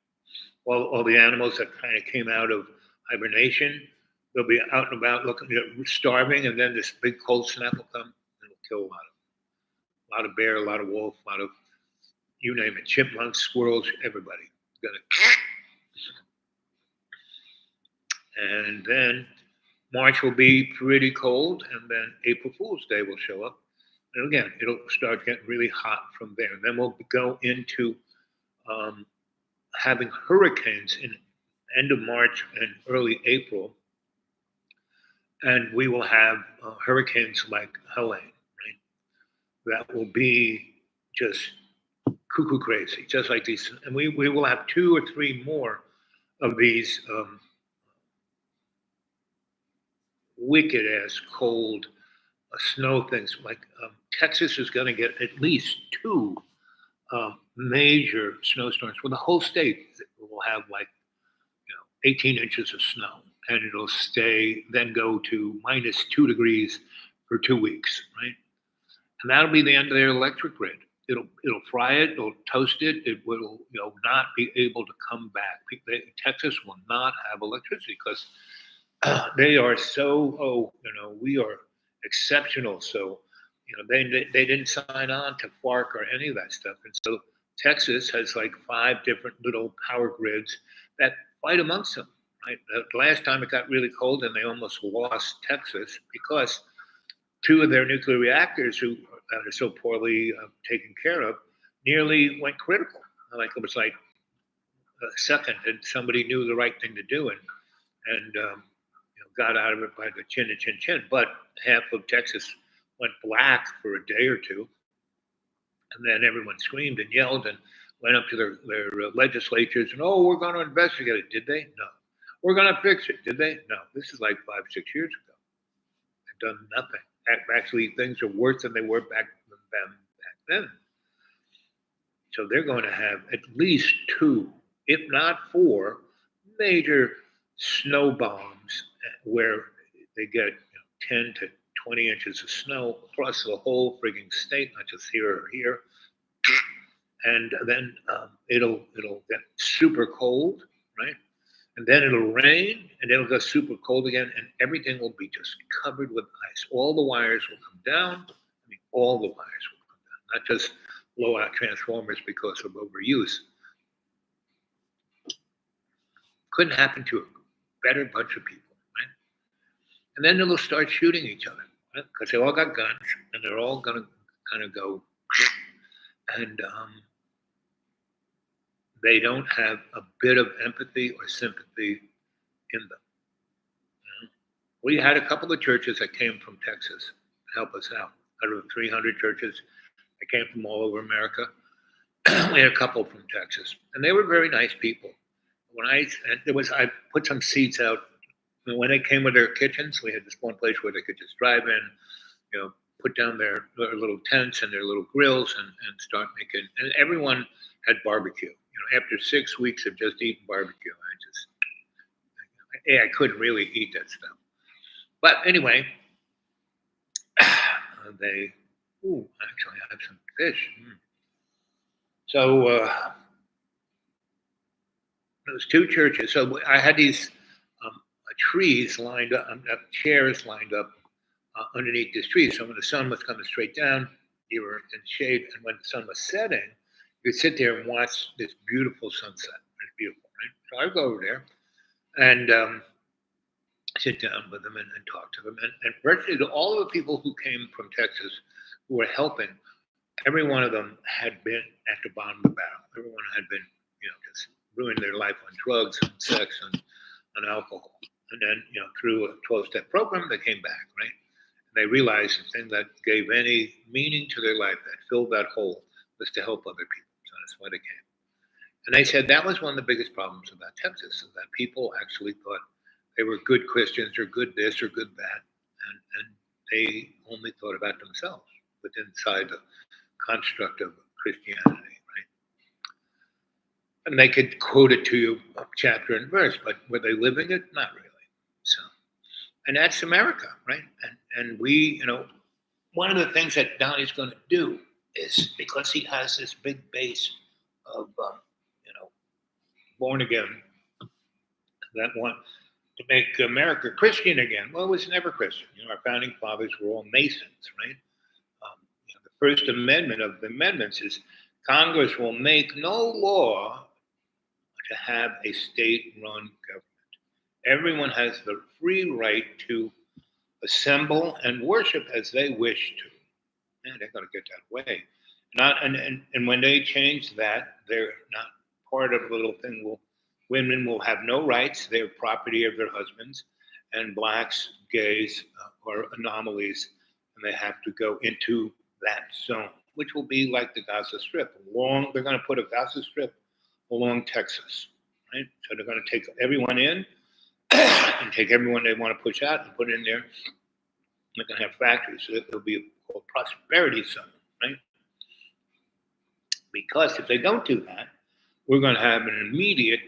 All the animals that kind of came out of hibernation, they'll be out and about looking, starving, and then this big cold snap will come and it'll kill a lot of bear, a lot of wolf, a lot of you name it, chipmunks, squirrels, everybody. And then March will be pretty cold, and then April Fool's Day will show up. And again, it'll start getting really hot from there. And then we'll go into having hurricanes in end of March and early April. And we will have hurricanes like Helene, right? That will be just cuckoo crazy, just like these. And we will have 2 or 3 more of these wicked ass cold snow things. Like Texas is going to get at least 2 major snowstorms. Well, the whole state will have like 18 inches of snow, and it'll stay, then go to -2 degrees for 2 weeks, right? And that'll be the end of their electric grid. It'll fry it, it'll toast it, it will not be able to come back. Texas will not have electricity because they are so we are exceptional. So they didn't sign on to FARC or any of that stuff, and so Texas has like 5 different little power grids that fight amongst them. Right, the last time it got really cold and they almost lost Texas because 2 of their nuclear reactors that are so poorly taken care of nearly went critical. Like it was like a second, and somebody knew the right thing to do and got out of it by the chin. But half of Texas went black for a day or 2, and then everyone screamed and yelled and went up to their legislatures and, we're going to investigate it. Did they? No. We're going to fix it. Did they? No. This is like 5-6 years ago. They've done nothing. Actually, things are worse than they were back then. So they're going to have at least 2, if not 4, major snow bombs where they get 10 to 20 inches of snow across the whole frigging state, not just here or here. And then it'll get super cold, right? And then it'll rain, and it'll get super cold again, and everything will be just covered with ice. All the wires will come down. All the wires will come down, not just blow out transformers because of overuse. Couldn't happen to a better bunch of people, right? And then they'll start shooting each other, right? Because they all got guns, and they're all going to kind of go, and they don't have a bit of empathy or sympathy in them. We had a couple of churches that came from Texas to help us out. Out of 300 churches that came from all over America, we had a couple from Texas, and they were very nice people. I put some seats out. When they came with their kitchens, we had this one place where they could just drive in, put down their little tents and their little grills and start making. And everyone had barbecue. After 6 weeks of just eating barbecue, I couldn't really eat that stuff. But anyway, actually I have some fish. So those 2 churches. So I had these trees lined up, chairs lined up underneath this tree. So when the sun was coming straight down, you were in shade, and when the sun was setting, you could sit there and watch this beautiful sunset. It's beautiful, right? So I go over there and sit down with them and talk to them. And virtually all of the people who came from Texas who were helping, every one of them had been at the bottom of the barrel. Everyone had been, just ruining their life on drugs and sex and on alcohol. And then, through a 12-step program, they came back, right? And they realized the thing that gave any meaning to their life, that filled that hole, was to help other people. So that's why they came. And they said that was one of the biggest problems about Texas, is that people actually thought they were good Christians or good this or good that, and they only thought about themselves within inside the construct of Christianity, And they could quote it to you chapter and verse, but were they living it? Not really. So, and that's America, right? And we, one of the things that Donnie's going to do is because he has this big base of, born again that want to make America Christian again. Well, it was never Christian. Our founding fathers were all Masons, right? The First Amendment of the amendments is Congress will make no law to have a state-run government. Everyone has the free right to assemble and worship as they wish to. And they're going to get that way. And when they change that, they're not part of the little thing. Women will have no rights. They're property of their husbands. And blacks, gays are anomalies, and they have to go into that zone, which will be like the Gaza Strip. They're going to put a Gaza Strip along Texas, right? So they're going to take everyone in and take everyone they want to push out and put in there. They're going to have factories. So it'll be called prosperity zone, right? Because if they don't do that, we're going to have an immediate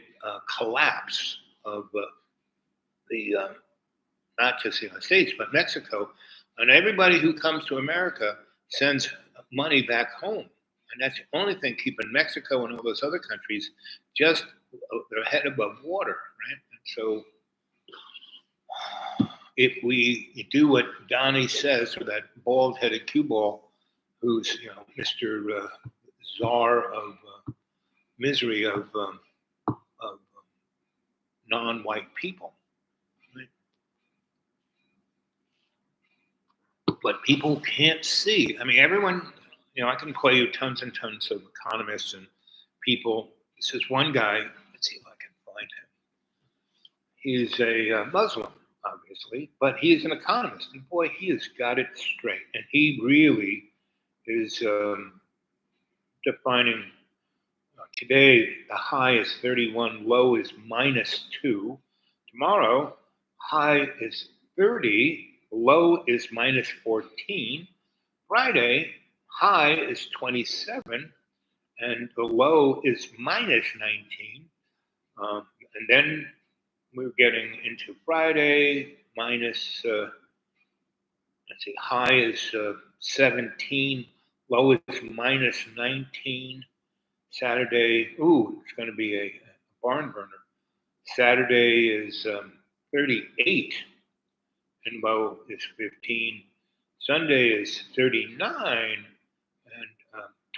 collapse of the not just the United States, but Mexico. And everybody who comes to America sends money back home. And that's the only thing keeping Mexico and all those other countries just their head above water, right? And so if we do what Donnie says, or that bald-headed cue ball, who's Mr. Czar of misery of non-white people, right? But people can't see. I mean, everyone. I can play you tons and tons of economists and people. This is one guy. Let's see if I can find him. He's a Muslim, obviously, but he is an economist. And boy, he has got it straight. And he really is defining today the high is 31, low is -2. Tomorrow, high is 30, low is -14. Friday, high is 27, and the low is -19. And then we're getting into Friday, high is 17, low is -19. Saturday, it's going to be a barn burner. Saturday is 38, and low is 15. Sunday is 39, and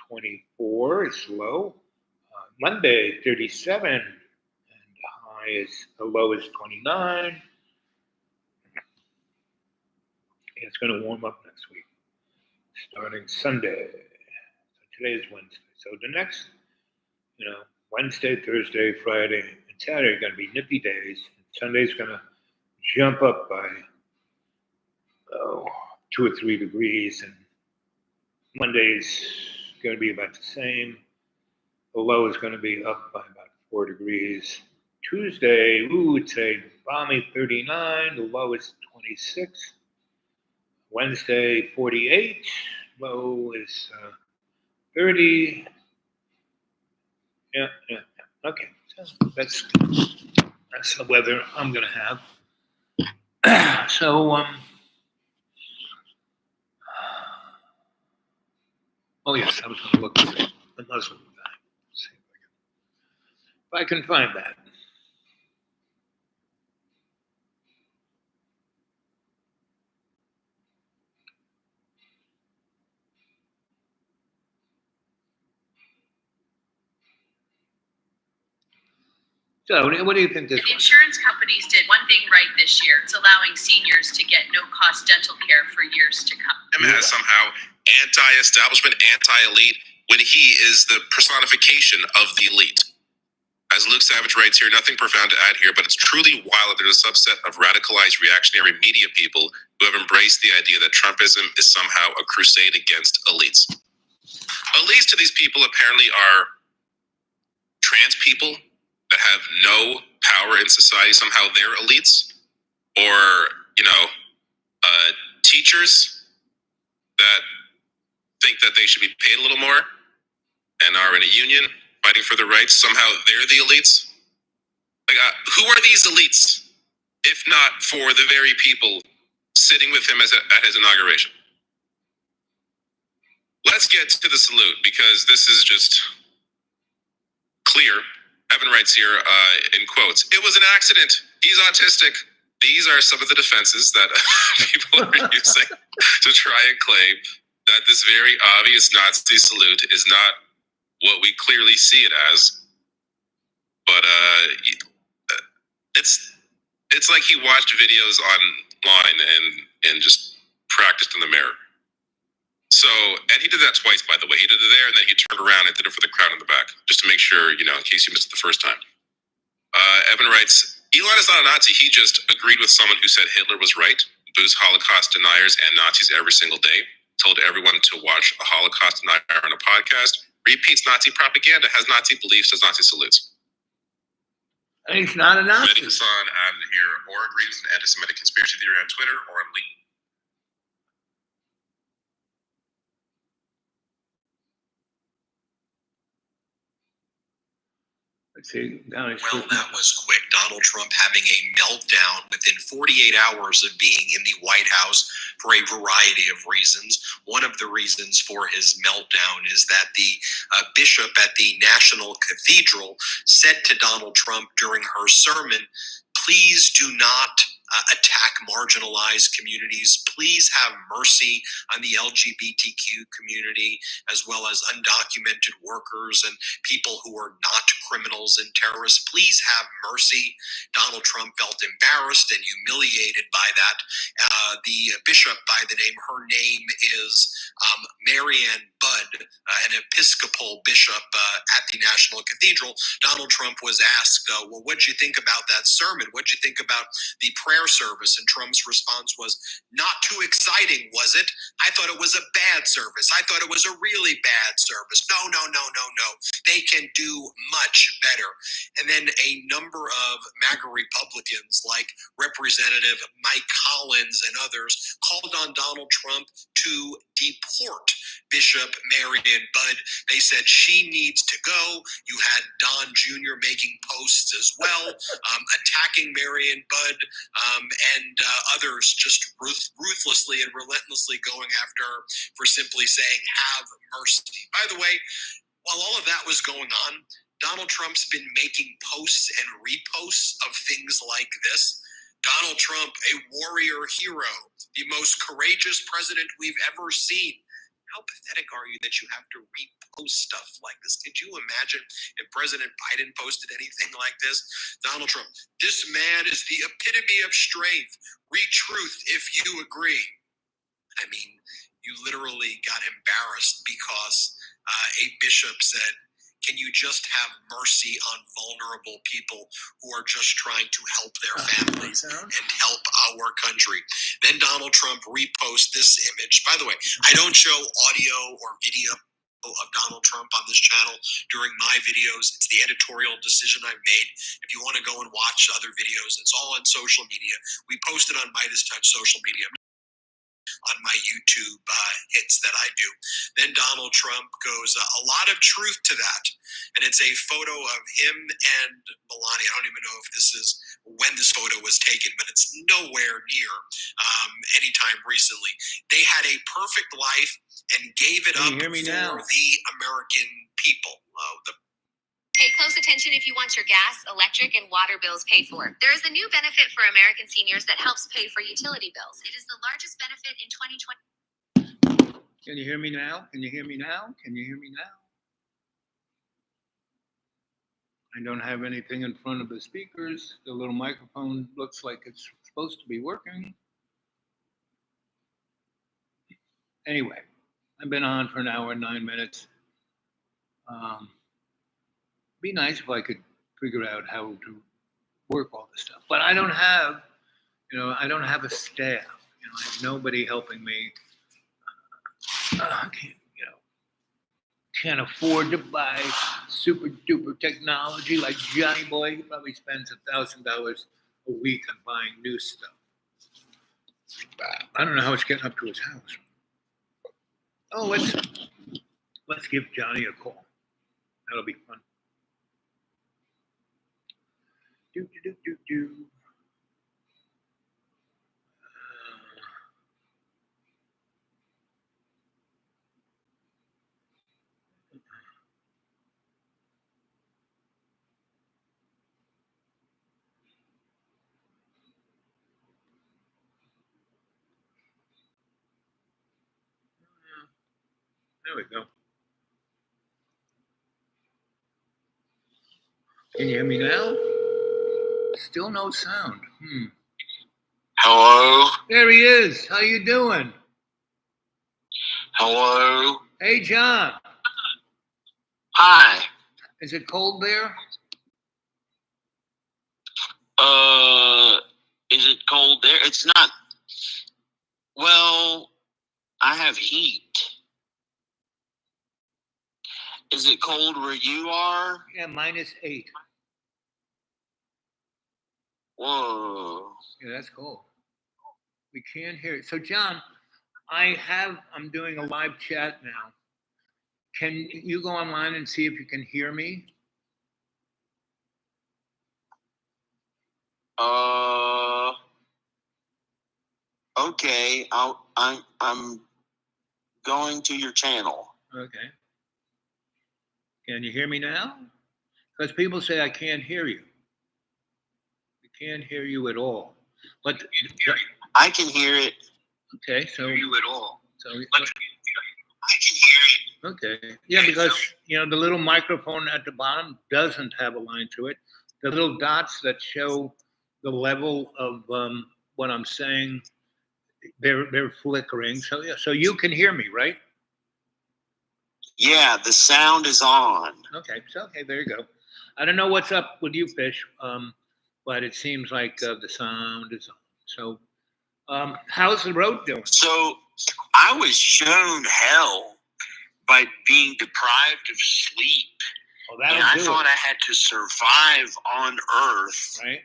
24 is low. Monday, 37, and the low is 29. It's going to warm up next week, starting Sunday. So today is Wednesday. So the next, Wednesday, Thursday, Friday, and Saturday are going to be nippy days. Sunday's going to jump up by 2 or 3 degrees, and Monday's going to be about the same. The low is going to be up by about 4 degrees. Tuesday, it's a balmy 39. The low is 26. Wednesday, 48. Low is 30. Yeah. Okay, so that's the weather I'm going to have. So, oh yes, I was going to look for the Muslim guy. Let's see if I can find that. So, what do you think this The was? insurance companies did one thing right this year. It's allowing seniors to get no-cost dental care for years to come. Him as somehow anti-establishment, anti-elite, when he is the personification of the elite. As Luke Savage writes here, nothing profound to add here, but it's truly wild that there's a subset of radicalized reactionary media people who have embraced the idea that Trumpism is somehow a crusade against elites. Elites to these people apparently are trans people that have no power in society. Somehow they're elites, or teachers that think that they should be paid a little more and are in a union fighting for the rights. Somehow they're the elites. Like, who are these elites, if not for the very people sitting with him at his inauguration? Let's get to the salute, because this is just clear. Evan writes here in quotes, "It was an accident. He's autistic." These are some of the defenses that people are using to try and claim that this very obvious Nazi salute is not what we clearly see it as. But it's like he watched videos online and just practiced in the mirror. So, and he did that twice, by the way. He did it there, and then he turned around and did it for the crowd in the back, just to make sure, in case you missed it the first time. Evan writes, Elon is not a Nazi. He just agreed with someone who said Hitler was right, boos Holocaust deniers and Nazis every single day, told everyone to watch a Holocaust denier on a podcast, repeats Nazi propaganda, has Nazi beliefs, has Nazi salutes. He's not a Nazi. Mehdi Hassan added here, or agrees with an anti-Semitic conspiracy theory on Twitter or on LinkedIn. Let's see. Down Well, that was quick. Donald Trump having a meltdown within 48 hours of being in the White House for a variety of reasons. One of the reasons for his meltdown is that the bishop at the National Cathedral said to Donald Trump during her sermon, "Please do not attack marginalized communities. Please have mercy on the LGBTQ community, as well as undocumented workers and people who are not criminals and terrorists. Please have mercy." Donald Trump felt embarrassed and humiliated by that. The bishop by the name, her name is Marianne Budd, an Episcopal bishop at the National Cathedral. Donald Trump was asked, well, what'd you think about that sermon? What'd you think about the prayer service? And Trump's response was, "Not too exciting, was it? I thought it was a bad service. I thought it was a really bad service. No. They can do much better." And then a number of MAGA Republicans like Representative Mike Collins and others called on Donald Trump to deport Bishop Marianne Budd. They said she needs to go. You had Don Jr. making posts as well, attacking Marianne Budd, and others just ruthlessly and relentlessly going after her for simply saying, "Have mercy." By the way, while all of that was going on, Donald Trump's been making posts and reposts of things like this. Donald Trump, a warrior hero, the most courageous president we've ever seen. How pathetic are you that you have to repost stuff like this? Could you imagine if President Biden posted anything like this? Donald Trump, "This man is the epitome of strength. Read truth if you agree." I mean, you literally got embarrassed because a bishop said, "Can you just have mercy on vulnerable people who are just trying to help their families and help our country?" Then Donald Trump reposts this image. By the way, I don't show audio or video of Donald Trump on this channel during my videos. It's the editorial decision I've made. If you want to go and watch other videos, it's all on social media. We post it on Midas Touch social media, on my YouTube hits that I do. Then Donald Trump goes, "A lot of truth to that." And it's a photo of him and Melania. I don't even know if this is when this photo was taken, but it's nowhere near any time recently. They had a perfect life and gave it up for the American people. Pay close attention if you want your gas, electric, and water bills paid for. There is a new benefit for American seniors that helps pay for utility bills. It is the largest benefit in 2020. Can you hear me now? Can you hear me now? Can you hear me now? I don't have anything in front of the speakers. The little microphone looks like it's supposed to be working. Anyway, I've been on for an hour and 9 minutes. Be nice if I could figure out how to work all this stuff, but I don't have, I don't have a staff. I have nobody helping me. Can't afford to buy super duper technology like Johnny Boy. He probably spends $1,000 a week on buying new stuff. I don't know how it's getting up to his house. Oh, let's give Johnny a call. That'll be fun. Do, do, do, do, do. There we go. Can you hear me now? Still no sound. Hello? There he is. How you doing? Hello? Hey, John. Hi. Is it cold there? Is it cold there? It's not. Well, I have heat. Is it cold where you are? Yeah, -8. Whoa. Yeah, that's cold. We can't hear it. So, John, I'm doing a live chat now. Can you go online and see if you can hear me? Okay. I'm going to your channel. Okay. Can you hear me now? Because people say I can't hear you. I can't hear you at all. But I can hear it. okay, so You at all. so I can hear it. okay, yeah, because the little microphone at the bottom doesn't have a line to it. The little dots that show the level of what I'm saying, they're flickering. So yeah, so you can hear me, right? Yeah, the sound is on. Okay, so okay, there you go. I don't know what's up with you, Fish, but it seems like the sound is on. So, how's the road doing? So I was shown hell by being deprived of sleep. Oh, And that'll I do thought it, I had to survive on Earth. right?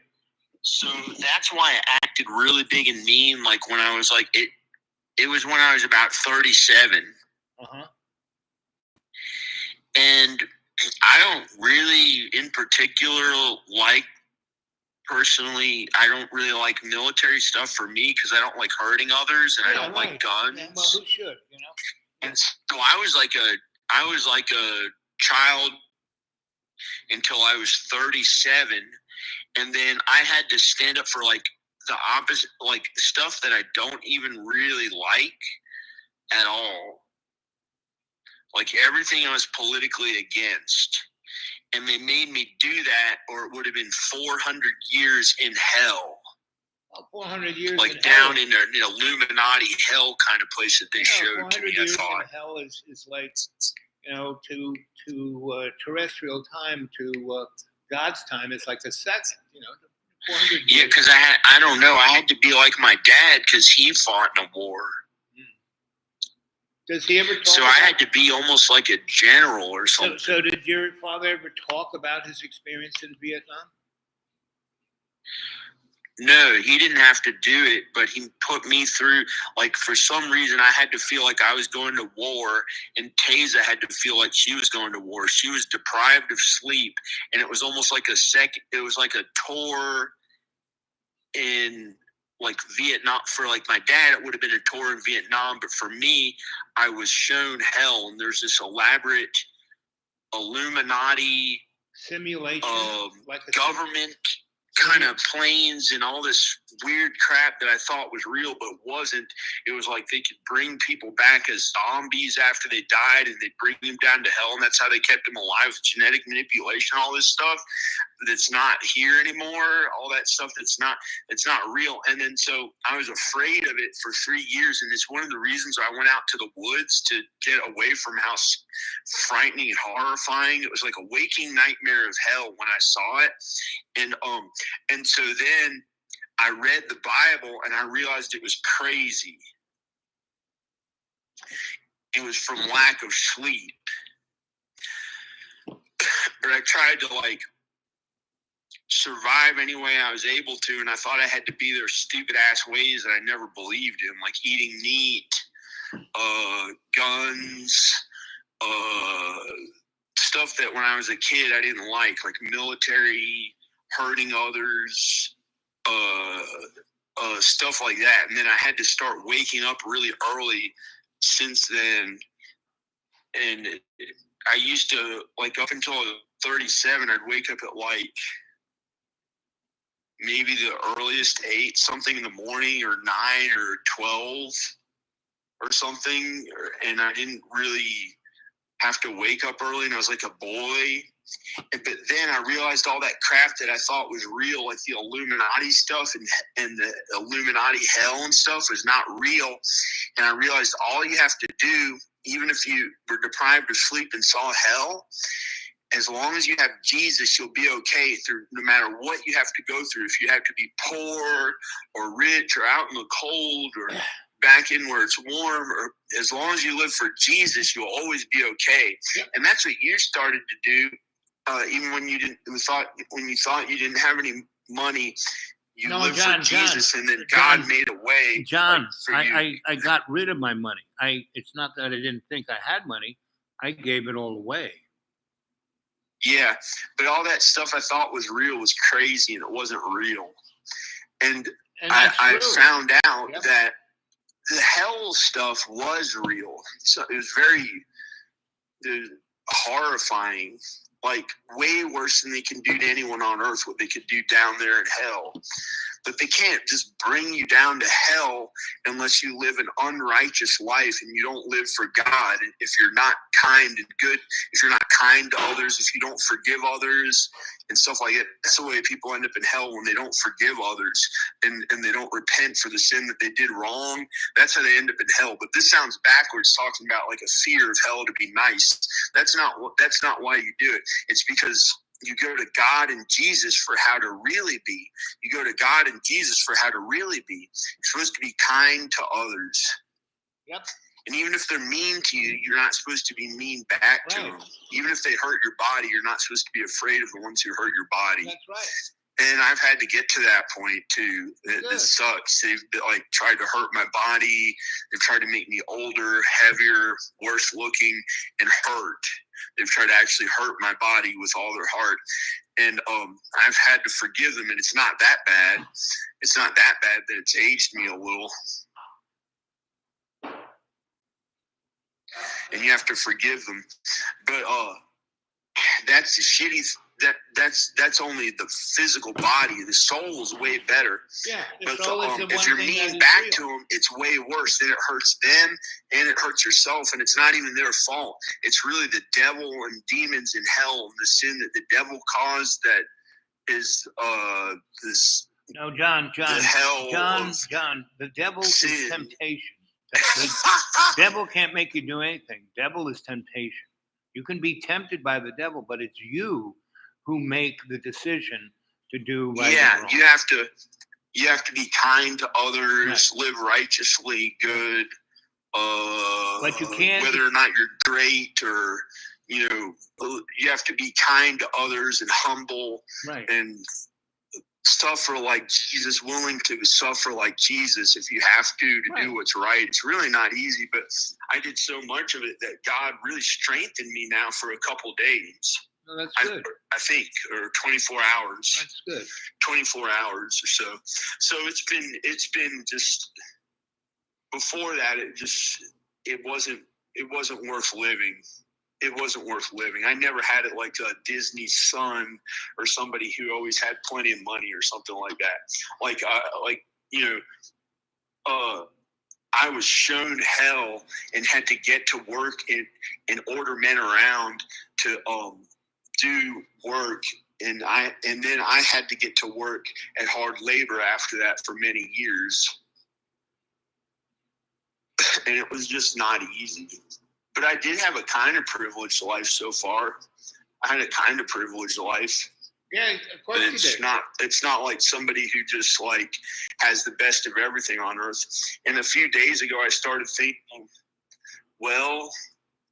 So that's why I acted really big and mean. Like when I was like, it was when I was about 37. Uh-huh. And I don't really, in particular, personally, I don't really like military stuff for me because I don't like hurting others and I don't like guns. Yeah, well, who should, And so I was like a child until I was 37, and then I had to stand up for like the opposite, like stuff that I don't even really like at all. Like everything I was politically against. And they made me do that, or it would have been 400 years in hell. 400 years like in down hell. in an Illuminati hell kind of place that they showed to 400 me. I years thought. in hell is like, to terrestrial time, to God's time, it's like a second, 400 years. Yeah, because I don't know. I had to be like my dad because he fought in a war. Does he ever talk So I had to be almost like a general or something. So did your father ever talk about his experience in Vietnam? No, he didn't have to do it, but he put me through, like, for some reason, I had to feel like I was going to war, and Taza had to feel like she was going to war. She was deprived of sleep, and it was almost like it was like a tour in, like, Vietnam. For, like, my dad, it would have been a tour in Vietnam, but for me, I was shown hell, and there's this elaborate Illuminati simulation, like a government kind of planes and all this weird crap that I thought was real but wasn't. It was like they could bring people back as zombies after they died, and they'd bring them down to hell, and that's how they kept them alive with genetic manipulation, all this stuff that's not here anymore, all that stuff it's not real. And then so I was afraid of it for 3 years, and it's one of the reasons I went out to the woods to get away from how frightening and horrifying it was. Like a waking nightmare of hell when I saw it. And so then I read the Bible and I realized it was crazy. It was from lack of sleep. But I tried to like survive any way I was able to, and I thought I had to be their stupid ass ways that I never believed in, like eating meat, guns, stuff that when I was a kid I didn't like military hurting others, stuff like that. And then I had to start waking up really early since then. And I used to, like, up until 37, I'd wake up at like maybe the earliest 8 something in the morning, or 9 or 12 or something. And I didn't really have to wake up early, and I was like a boy. But then I realized all that crap that I thought was real, like the Illuminati stuff and the Illuminati hell and stuff, was not real. And I realized all you have to do, even if you were deprived of sleep and saw hell, as long as you have Jesus, you'll be okay through no matter what you have to go through. If you have to be poor or rich or out in the cold or back in where it's warm, or as long as you live for Jesus, you'll always be okay. Yep. And that's what you started to do. Even when you thought you didn't have any money, you lived for Jesus, and then God made a way. John, for you. I got rid of my money. It's not that I didn't think I had money. I gave it all away. Yeah, but all that stuff I thought was real was crazy, and it wasn't real. And I found out that the hell stuff was real. So it was very horrifying. Like, way worse than they can do to anyone on earth, what they could do down there in hell. But they can't just bring you down to hell unless you live an unrighteous life and you don't live for God. And if you're not kind and good, if you're not kind to others, if you don't forgive others and stuff like that, that's the way people end up in hell, when they don't forgive others and they don't repent for the sin that they did wrong. That's how they end up in hell. But this sounds backwards, talking about like a fear of hell to be nice. That's not why you do it. It's because you go to God and Jesus for how to really be. You go to God and Jesus for how to really be. You're supposed to be kind to others. Yep. And even if they're mean to you, you're not supposed to be mean back to them. Even if they hurt your body, you're not supposed to be afraid of the ones who hurt your body. That's right. And I've had to get to that point too. It sucks. They've like tried to hurt my body. They've tried to make me older, heavier, worse looking, and hurt. They've tried to actually hurt my body with all their heart. And I've had to forgive them, and it's not that bad. It's not that bad that it's aged me a little. And you have to forgive them. But that's the shitty that's only the physical body. The soul is way better. Yeah, but if you're mean back to them, it's way worse. Then it hurts them and it hurts yourself, and it's not even their fault. It's really the devil and demons in hell, and the sin that the devil caused, that is this. No, John, the hell John, the devil sin. is temptation. The devil can't make you do anything. Devil is temptation. You can be tempted by the devil, but it's you who make the decision to do right. Yeah, and wrong. you have to be kind to others, live righteously, good. But you can't, whether or not you're great, or you have to be kind to others and humble, right, and suffer like Jesus, willing to suffer like Jesus if you have to do what's right. It's really not easy, but I did so much of it that God really strengthened me now for a couple days. No, that's good. I think, or 24 hours. That's good. 24 hours or so. So it's been just, before that, it wasn't worth living. It wasn't worth living. I never had it like a Disney son or somebody who always had plenty of money or something like that. I was shown hell and had to get to work and order men around to do work, and then I had to get to work at hard labor after that for many years, and it was just not easy. But I did have a kind of privileged life so far. I had a kind of privileged life. Yeah, of course you did. It's not like somebody who just like has the best of everything on earth. And a few days ago, I started thinking, well,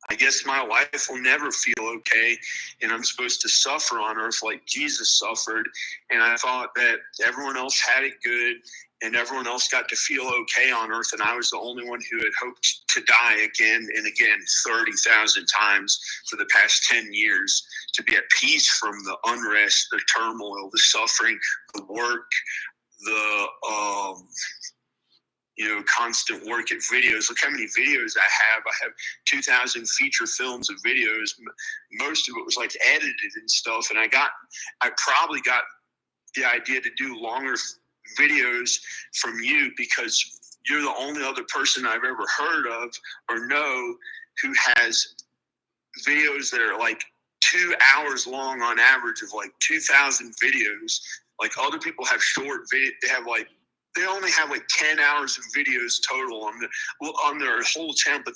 I guess my life will never feel okay, and I'm supposed to suffer on earth like Jesus suffered. And I thought that everyone else had it good, and everyone else got to feel okay on earth, and I was the only one who had hoped to die again and again 30,000 times for the past 10 years, to be at peace from the unrest, the turmoil, the suffering, the work, the constant work at videos. Look how many videos I have. I have 2,000 feature films of videos. Most of it was like edited and stuff, and I probably got the idea to do longer videos from you because you're the only other person I've ever heard of or know who has videos that are like 2 hours long on average, of like 2,000 videos. Like other people have short video, they only have like 10 hours of videos total on their whole channel, but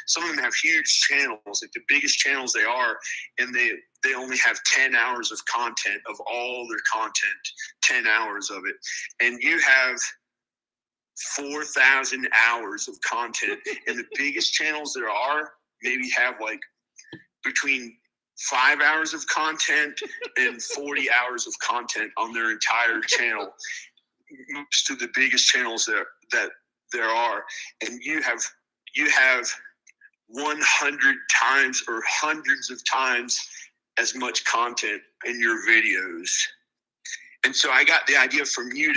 some of them have huge channels, like the biggest channels they are, and they only have 10 hours of content, of all their content, 10 hours of it. And you have 4,000 hours of content, and the biggest channels there are maybe have like between 5 hours of content and 40 hours of content on their entire channel. Most of the biggest channels that there are, and you have 100 times or hundreds of times as much content in your videos. And so I got the idea from you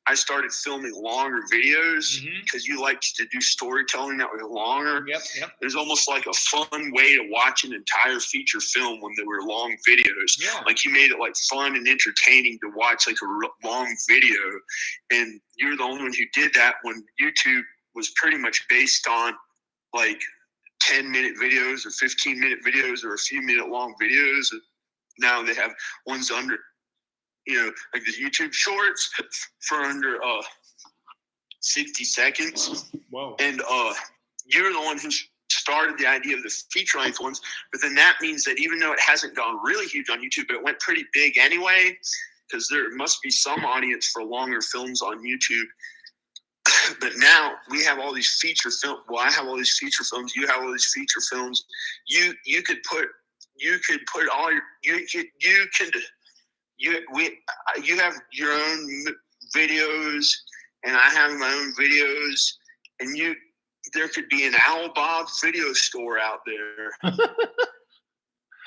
I started filming longer videos because you like to do storytelling that was longer. Yep. There's almost like a fun way to watch an entire feature film when they were long videos. Yeah. Like you made it like fun and entertaining to watch like a long video. And you're the only one who did that when YouTube was pretty much based on like 10-minute videos or 15-minute videos or a few minute long videos. Now they have ones under, like the YouTube shorts for under 60 seconds. Whoa. And you're the one who started the idea of the feature length ones. But then that means that even though it hasn't gone really huge on YouTube, but it went pretty big anyway, because there must be some audience for longer films on YouTube. But now we have all these feature films. Well, I have all these feature films. You have all these feature films. You could put all your you have your own videos, and I have my own videos, and there could be an Owl Bob video store out there.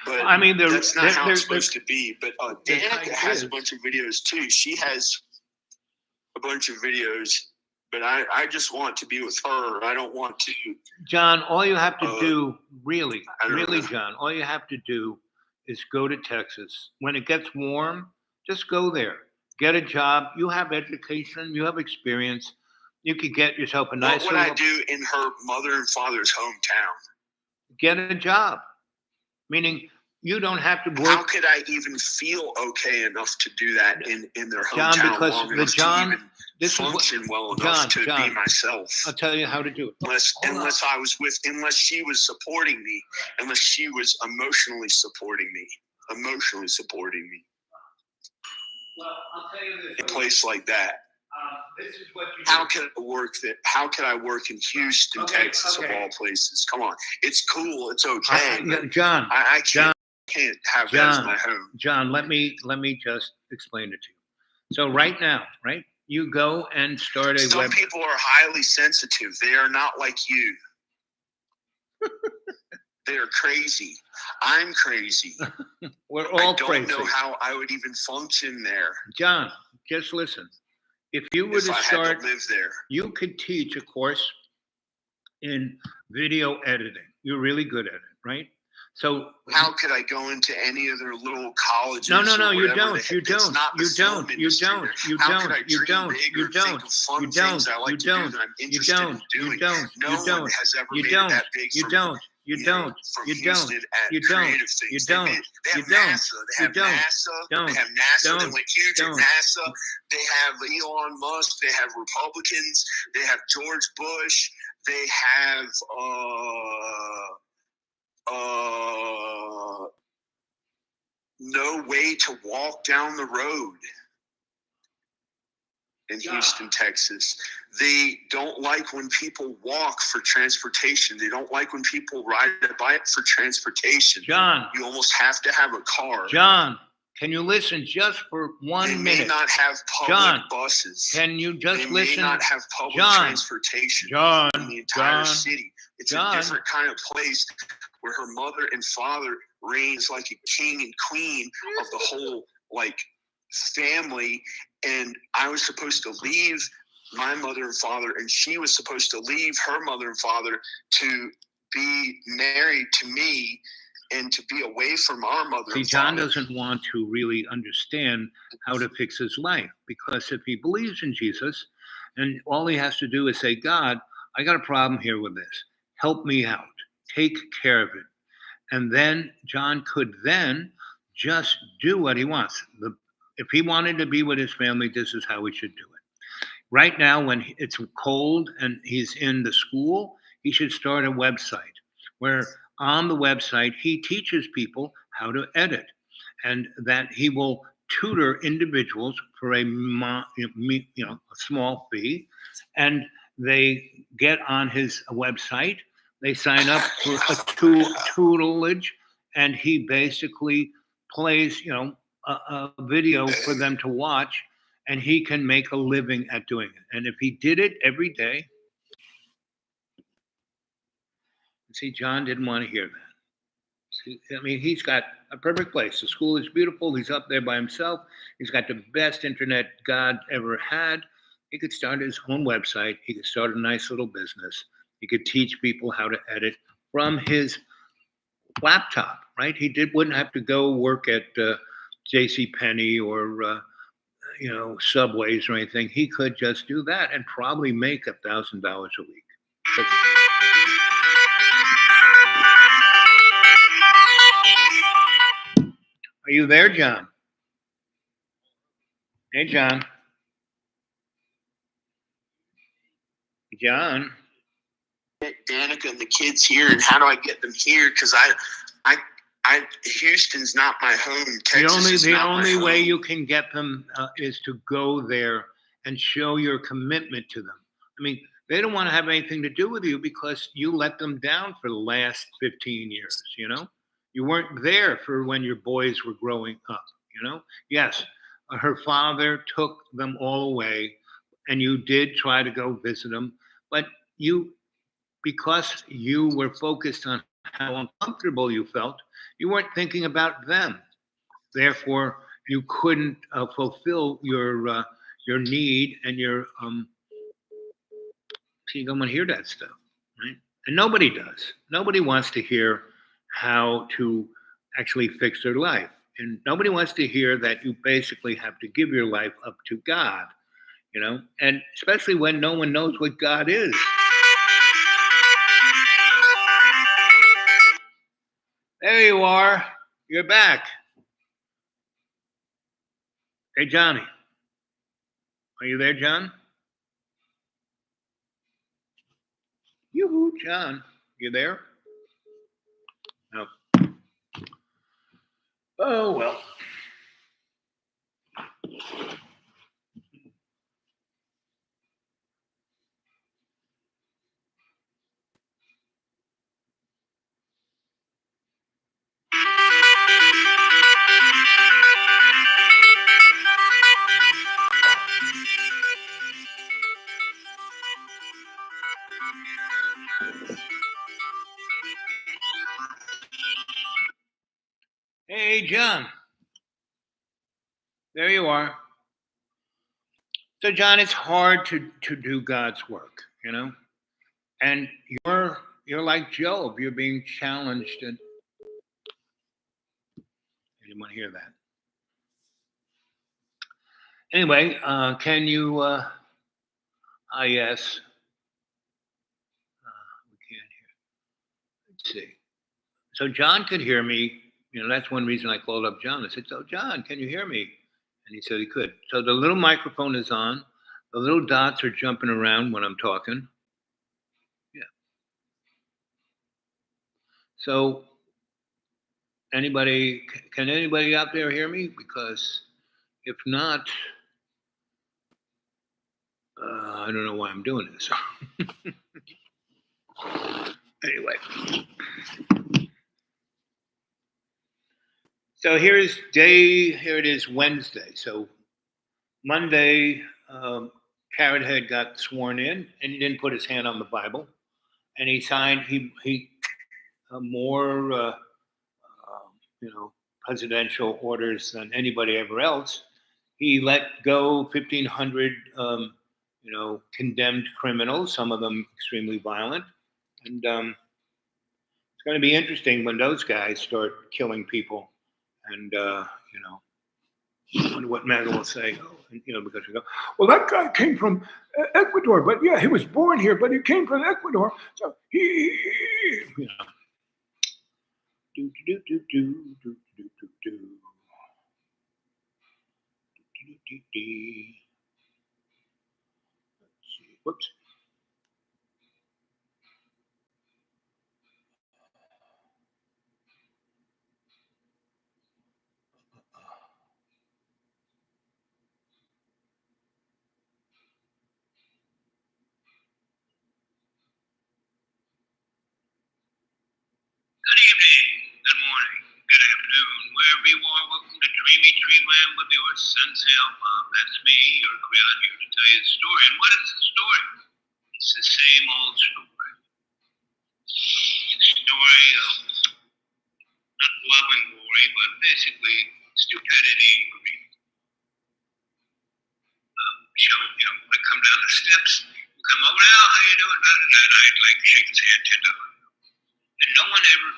But I mean, that's not how it's supposed to be. But Danica has a bunch of videos too. She has a bunch of videos, but I just want to be with her. I don't want to. John, all you have to do, John, all you have to do is go to Texas. When it gets warm, just go there. Get a job. You have education. You have experience. You could get yourself a nice. What would I do in her mother and father's hometown? Get a job. Meaning you don't have to work. How could I even feel okay enough to do that in their hometown? John, because long enough John, to even this function is well enough to be myself. I'll tell you how to do it. Unless she was supporting me, unless she was emotionally supporting me. Well, I'll tell you this. A place like that. This is what you How could I work in Houston, Texas, of okay. all places? Come on, it's cool, it's okay. John, I can't have that as my home. John, let me just explain it to you. So right now, right, you go and start a Some people are highly sensitive. They are not like you. They're crazy. I'm crazy. We're all crazy. I don't crazy. know how I would even function there. John, just listen. If you were to I start, had to live there. you could teach a course in video editing. You're really good at it, right? So how could I go into any of their little colleges? No, or you whatever? don't. You It's don't. not the You film don't. You industry. don't. You How don't. could I You dream don't. big You or think don't. of fun You things don't. I like You to do don't. that I'm You interested don't. in doing? You don't. No You one don't. has ever You made don't. it that big You from, don't. You don't. from You don't. Houston at You don't. creative You things. don't. They have You don't. NASA. They You have don't. NASA. Don't. They have NASA. They Don't. went huge at Don't. NASA. They have Elon Musk. They have Republicans. They have George Bush. They have no way to walk down the road. in Houston, Texas. They don't like when people walk for transportation. They don't like when people ride a bike for transportation. John, You almost have to have a car. John, can you listen just for They 1 may minute? not have public John, buses. Can you just They may listen? not have public John, transportation John, in the entire John, city. It's John. a different kind of place where her mother and father reigns like a king and queen of the whole like family. And I was supposed to leave my mother and father, and she was supposed to leave her mother and father to be married to me and to be away from our mother See, and John father. doesn't want to really understand how to fix his life, because if he believes in Jesus, and all he has to do is say, God, I got a problem here with this. Help me out. Take care of it. And then John could then just do what he wants. If he wanted to be with his family, this is how he should do it. Right now, when it's cold and he's in the school, he should start a website where on the website he teaches people how to edit, and that he will tutor individuals for a small fee, and they get on his website. They sign up for a tutelage, and he basically plays, a video for them to watch, and he can make a living at doing it. And if he did it every day, see, John didn't want to hear that. See, I mean, he's got a perfect place. The school is beautiful. He's up there by himself. He's got the best internet God ever had. He could start his own website. He could start a nice little business. He could teach people how to edit from his laptop, right? Wouldn't have to go work at J.C. Penney or Subways or anything. He could just do that and probably make $1,000 a week. Are you there, John? Hey, John. John. Danica and the kids here, and how do I get them here? Because Houston's not my home. Texas is The not my only way home. you can get them is to go there and show your commitment to them. I mean, they don't want to have anything to do with you because you let them down for the last 15 years, You weren't there for when your boys were growing up, Yes, her father took them all away, and you did try to go visit them, but because you were focused on how uncomfortable you felt, you weren't thinking about them. Therefore, you couldn't fulfill your need and your so you don't want to hear that stuff, right? And nobody does. Nobody wants to hear how to actually fix their life, and nobody wants to hear that you basically have to give your life up to God, and especially when no one knows what God is. There you are. You're back. Hey, Johnny. Are you there, John? Yoo-hoo, John. You there? No. Oh, well. Hey, John. There you are. So, John, it's hard to do God's work, and you're like Job. You're being challenged, and I didn't want to hear that. Anyway, can you? Yes. We can't hear. Let's see. So John could hear me. That's one reason I called up John. I said, "So John, can you hear me?" And he said he could. So the little microphone is on. The little dots are jumping around when I'm talking. Yeah. So can anybody out there hear me? Because if not, I don't know why I'm doing this. Anyway. So here it is Wednesday. So Monday, Carrot Head got sworn in, and he didn't put his hand on the Bible, and he signed more presidential orders than anybody ever else. He let go 1,500 condemned criminals, some of them extremely violent, and it's going to be interesting when those guys start killing people, and I wonder what MAGA will say. Because we go, well, that guy came from Ecuador, but yeah, he was born here, but he came from Ecuador, so he do do do do do do do do do do do. Let's see. Whoops. Good evening, good morning, good afternoon, wherever you are. Welcome to Dreamy Dreamland with your Sensei Bob. That's me, your creator, here to tell you the story. And what is the story? It's the same old story. Story of not love and glory, but basically stupidity and greed. I come down the steps, you come over, now, how you doing? And I'd like to shake his hand $10. And no one ever,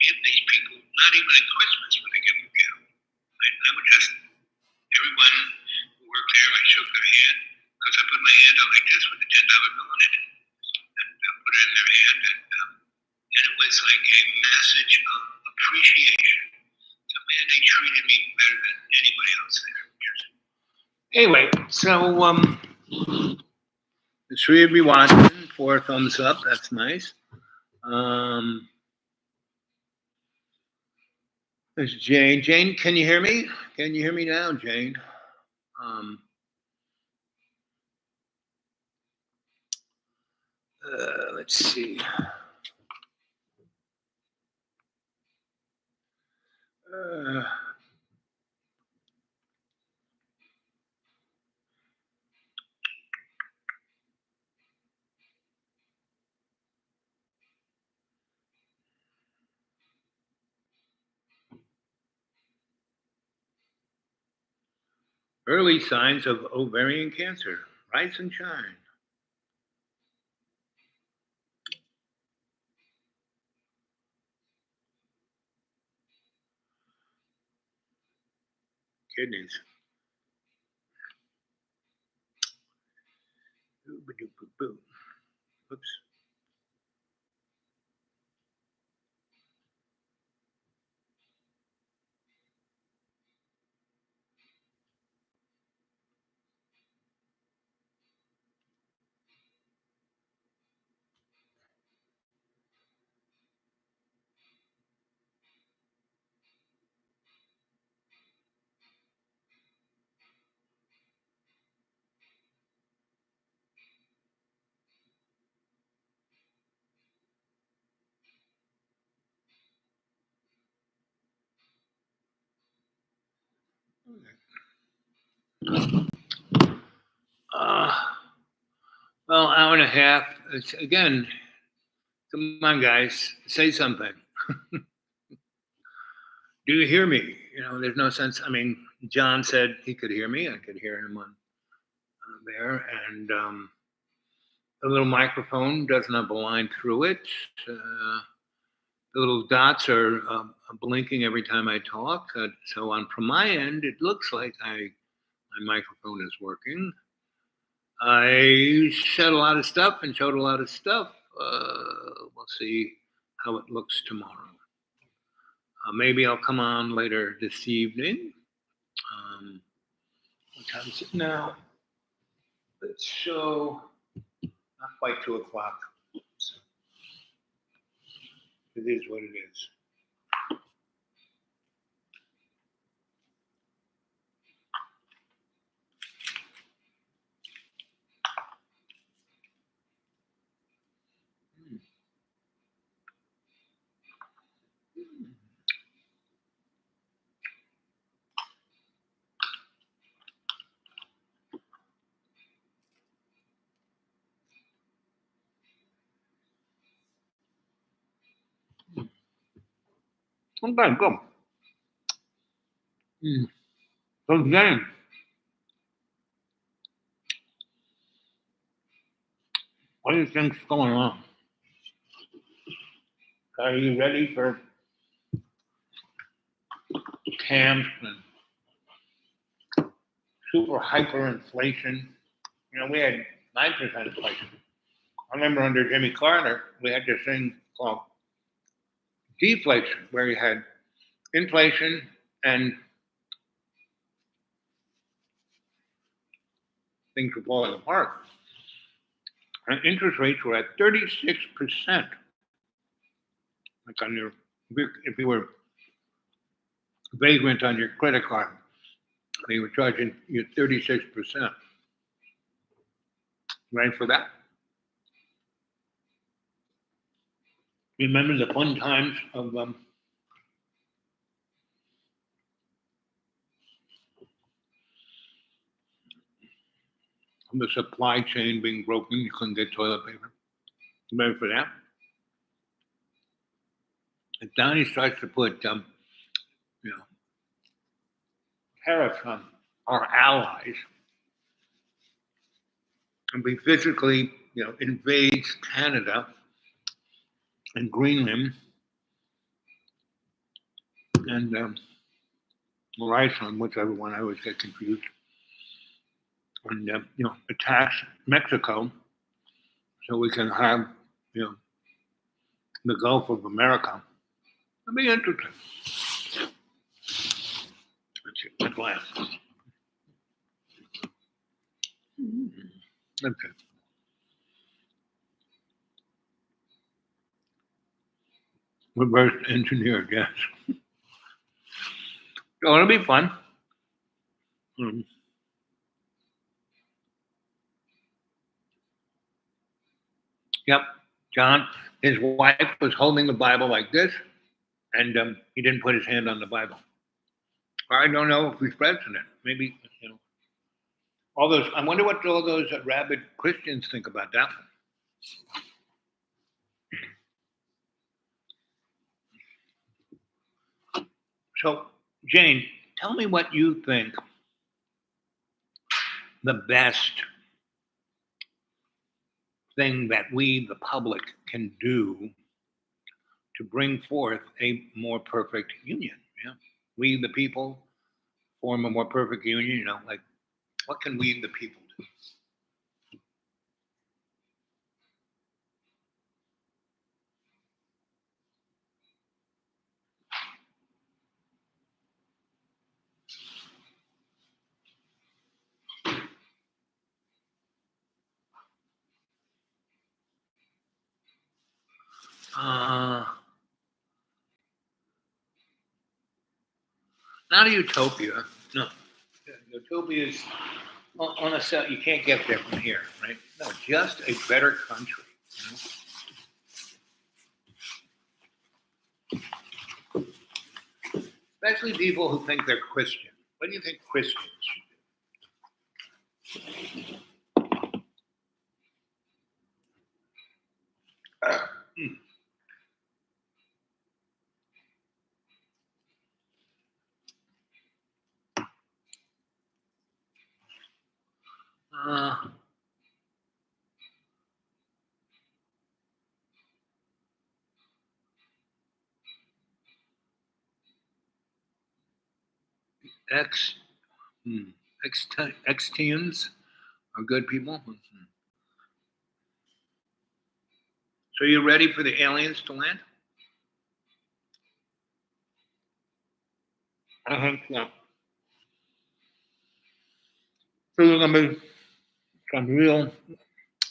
give these people, not even at Christmas, would they give them a gift. I would just, everyone who worked there, I shook their hand, because I put my hand out like this with a $10 bill in it, and put it in their hand, and it was like a message of appreciation. So, man, they treated me better than anybody else there. Anyway, so, the three of you watching, 4 thumbs up, that's nice. There's Jane. Jane, can you hear me? Can you hear me now, Jane? Let's see. Early signs of ovarian cancer. Rise and shine. Kidneys. Ooh-ba-doo-boo-boo. Oops. Well, hour and a half. It's, again, come on, guys, say something. Do you hear me? There's no sense. I mean, John said he could hear me. I could hear him on there, and the little microphone doesn't have a line through it. The little dots are blinking every time I talk. So from my end, it looks like my microphone is working. I said a lot of stuff and showed a lot of stuff. We'll see how it looks tomorrow. Maybe I'll come on later this evening. What time is it now? Let's show, not quite 2 o'clock. So it is what it is. Okay, good. So James, what do you think's going on? Are you ready for camps and super hyperinflation? You know, we had 9% inflation. I remember under Jimmy Carter, we had this thing called deflation, where you had inflation and things were falling apart. And interest rates were at 36%. Like on your, if you were vagrant on your credit card, they were charging you 36%. Ready for that? Remember the fun times of the supply chain being broken? You couldn't get toilet paper. You ready for that? And now he starts to put, you know, tariffs on our allies, and we physically, you know, invades Canada and Greenland and or Iceland, whichever one. I always get confused. And you know, attacks Mexico, so we can have, you know, the Gulf of America. It'll be interesting. Let's see, what's last? Okay. Reverse engineered, yes. So it'll be fun. Yep, John, his wife was holding the Bible like this, and he didn't put his hand on the Bible. I don't know if he's president. Maybe, you know, all those. I wonder what all those rabid Christians think about that one. So, Jane, tell me what you think the best thing that we, the public, can do to bring forth a more perfect union. Yeah, we, the people, form a more perfect union. You know, like what can we, the people, do? Not a utopia. No, utopia is on a set. You can't get there from here, right? No, just a better country. You know? Especially people who think they're Christian. What do you think Christians should do? Ex, ex-teens are good people. So you ready for the aliens to land? I think so. So there's gonna be some real.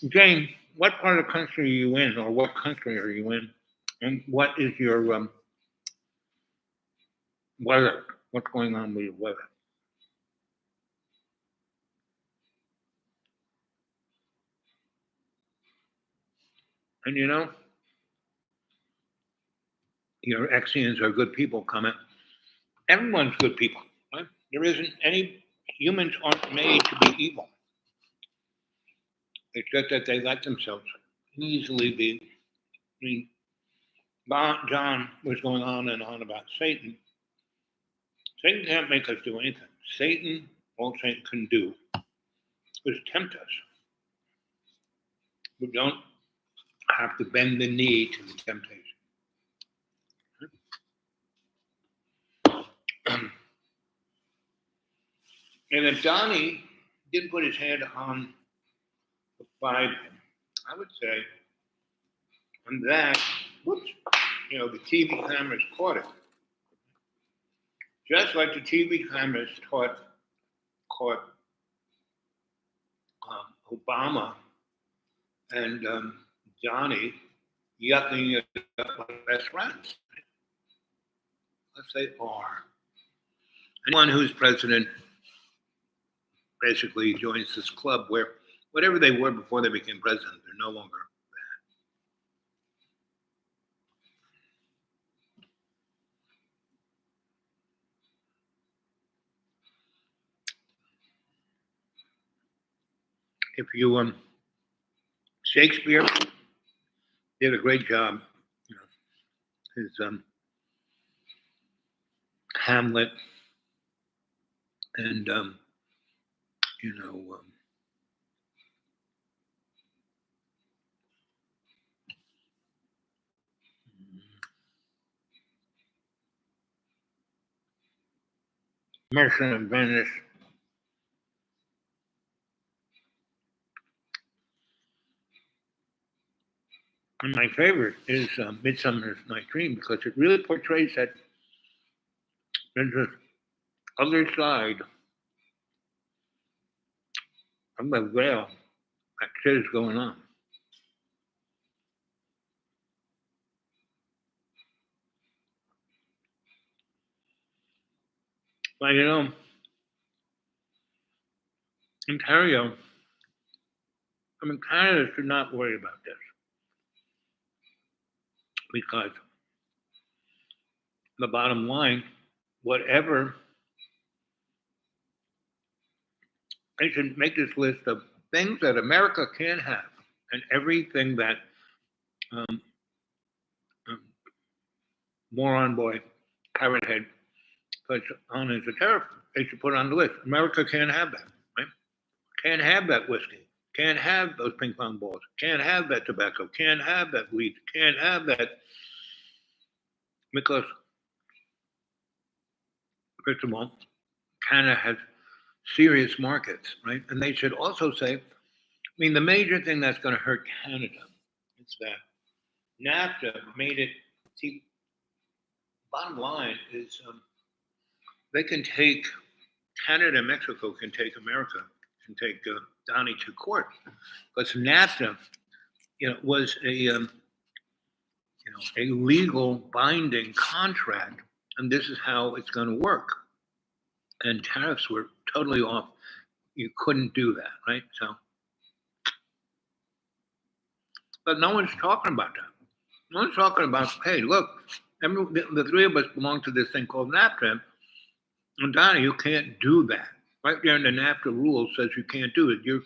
Jane, what part of the country are you in, or what country are you in, and what is your weather? What's going on with your weather? And you know, your Exians are good people comment. Everyone's good people, right? There isn't any, humans aren't made to be evil. It's just that they let themselves easily be. I mean, John was going on and on about Satan. Satan can't make us do anything. All Satan can do is tempt us. We don't have to bend the knee to the temptation. And if Donnie didn't put his head on the Bible, I would say, on that, whoops, the TV cameras caught it. Just like the TV cameras caught Obama and Johnny yucking it up like best friends. Unless they are. Anyone who's president basically joins this club where whatever they were before they became president, they're no longer that. If you Shakespeare did a great job. His Hamlet and Merchant of Venice. And my favorite is Midsummer Night's Dream because it really portrays that there's this other side of the veil that shit is going on. But Ontario, Canada should not worry about this because the bottom line, whatever, they should make this list of things that America can have and everything that moron boy, Parrot Head, puts on as a tariff, they should put on the list. America can't have that, right? Can't have that whiskey. Can't have those ping pong balls. Can't have that tobacco. Can't have that weed. Can't have that. Because, first of all, Canada has serious markets, right? And they should also say, the major thing that's going to hurt Canada is that NAFTA made it, see, bottom line is they can take, Canada and Mexico can take America, can take Donnie to court. Because NAFTA, was a legal binding contract, and this is how it's going to work. And tariffs were totally off. You couldn't do that, right? So, but no one's talking about that. No one's talking about, hey, look, the three of us belong to this thing called NAFTA, and Donnie, you can't do that. Right there in the NAFTA rules says you can't do it. You,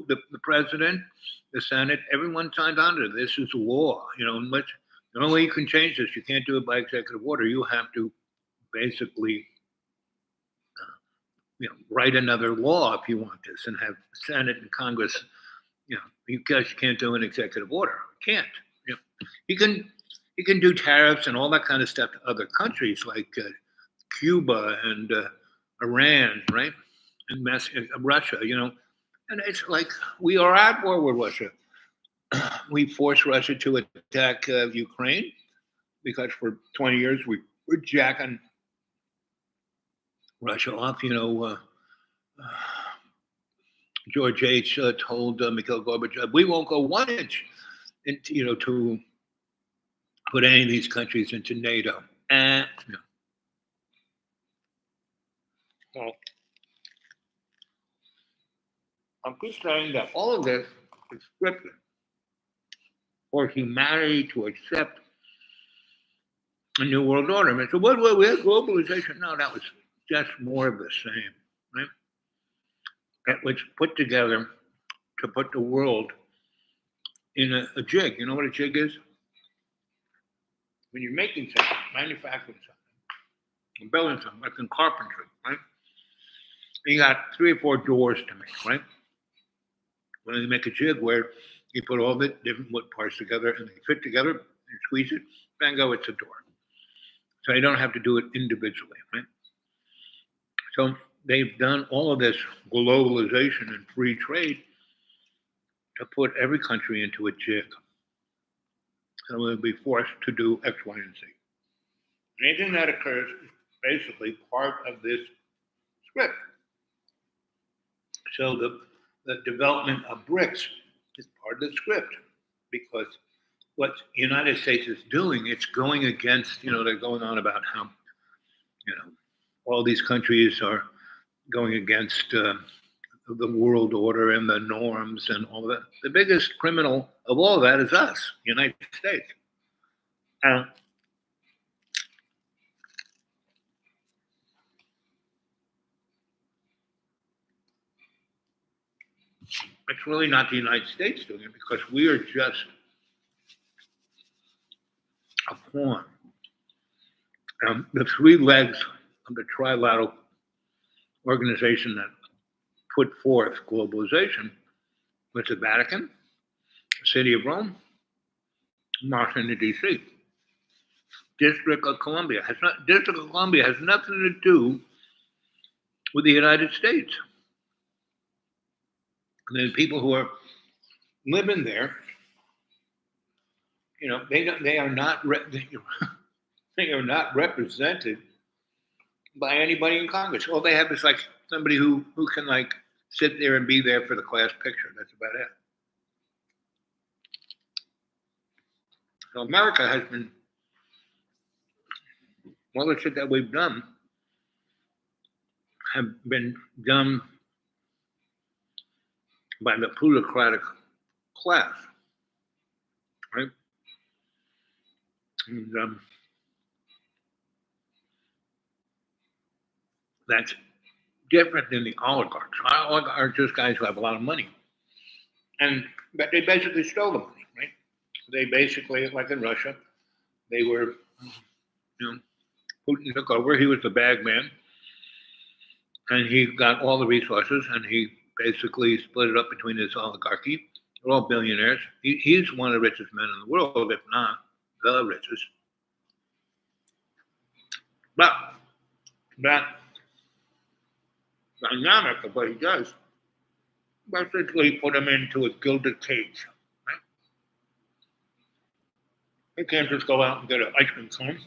the president, the Senate, everyone signed on to this. Is law, the only way you can change this, you can't do it by executive order. You have to basically, write another law if you want this, and have Senate and Congress. You guys can't do an executive order. Can't. You can do tariffs and all that kind of stuff to other countries like Cuba and Iran, right? And Russia, and it's like we are at war with Russia. We forced Russia to attack Ukraine because for 20 years we were jacking Russia off. George H. Told Mikhail Gorbachev, we won't go 1 inch into, to put any of these countries into NATO. And well, I'm just saying that all of this is scripted for humanity to accept a new world order. And so what we had globalization? No, that was just more of the same, right? That was put together to put the world in a jig. You know what a jig is? When you're making something, manufacturing something, building something, like in carpentry, right? You got 3 or 4 doors to make, right? When you make a jig where you put all the different wood parts together and they fit together, you squeeze it, bingo, it's a door. So you don't have to do it individually, right? So they've done all of this globalization and free trade to put every country into a jig. So we'll be forced to do X, Y, and Z. Anything that occurs is basically part of this script. So the development of BRICS is part of the script, because what the United States is doing, it's going against, they're going on about how, all these countries are going against the world order and the norms and all that. The biggest criminal of all that is us, United States. It's really not the United States doing it, because we are just a pawn. The 3 legs of the trilateral organization that put forth globalization was the Vatican, the City of Rome, Washington, D.C. District of Columbia has nothing to do with the United States. And the people who are living there, they are not represented by anybody in Congress. All they have is like somebody who can like sit there and be there for the class picture. That's about it. So America has been, all the shit that we've done have been done by the plutocratic class, right? And that's different than the oligarchs. Oligarchs are just guys who have a lot of money, but they basically stole the money, right? They basically, like in Russia, they were, Putin took over. He was the bag man, and he got all the resources, and he basically split it up between his oligarchy. They're all billionaires. He's one of the richest men in the world, if not the richest. But that dynamic of what he does basically put him into a gilded cage. Right? He can't just go out and get an ice cream cone,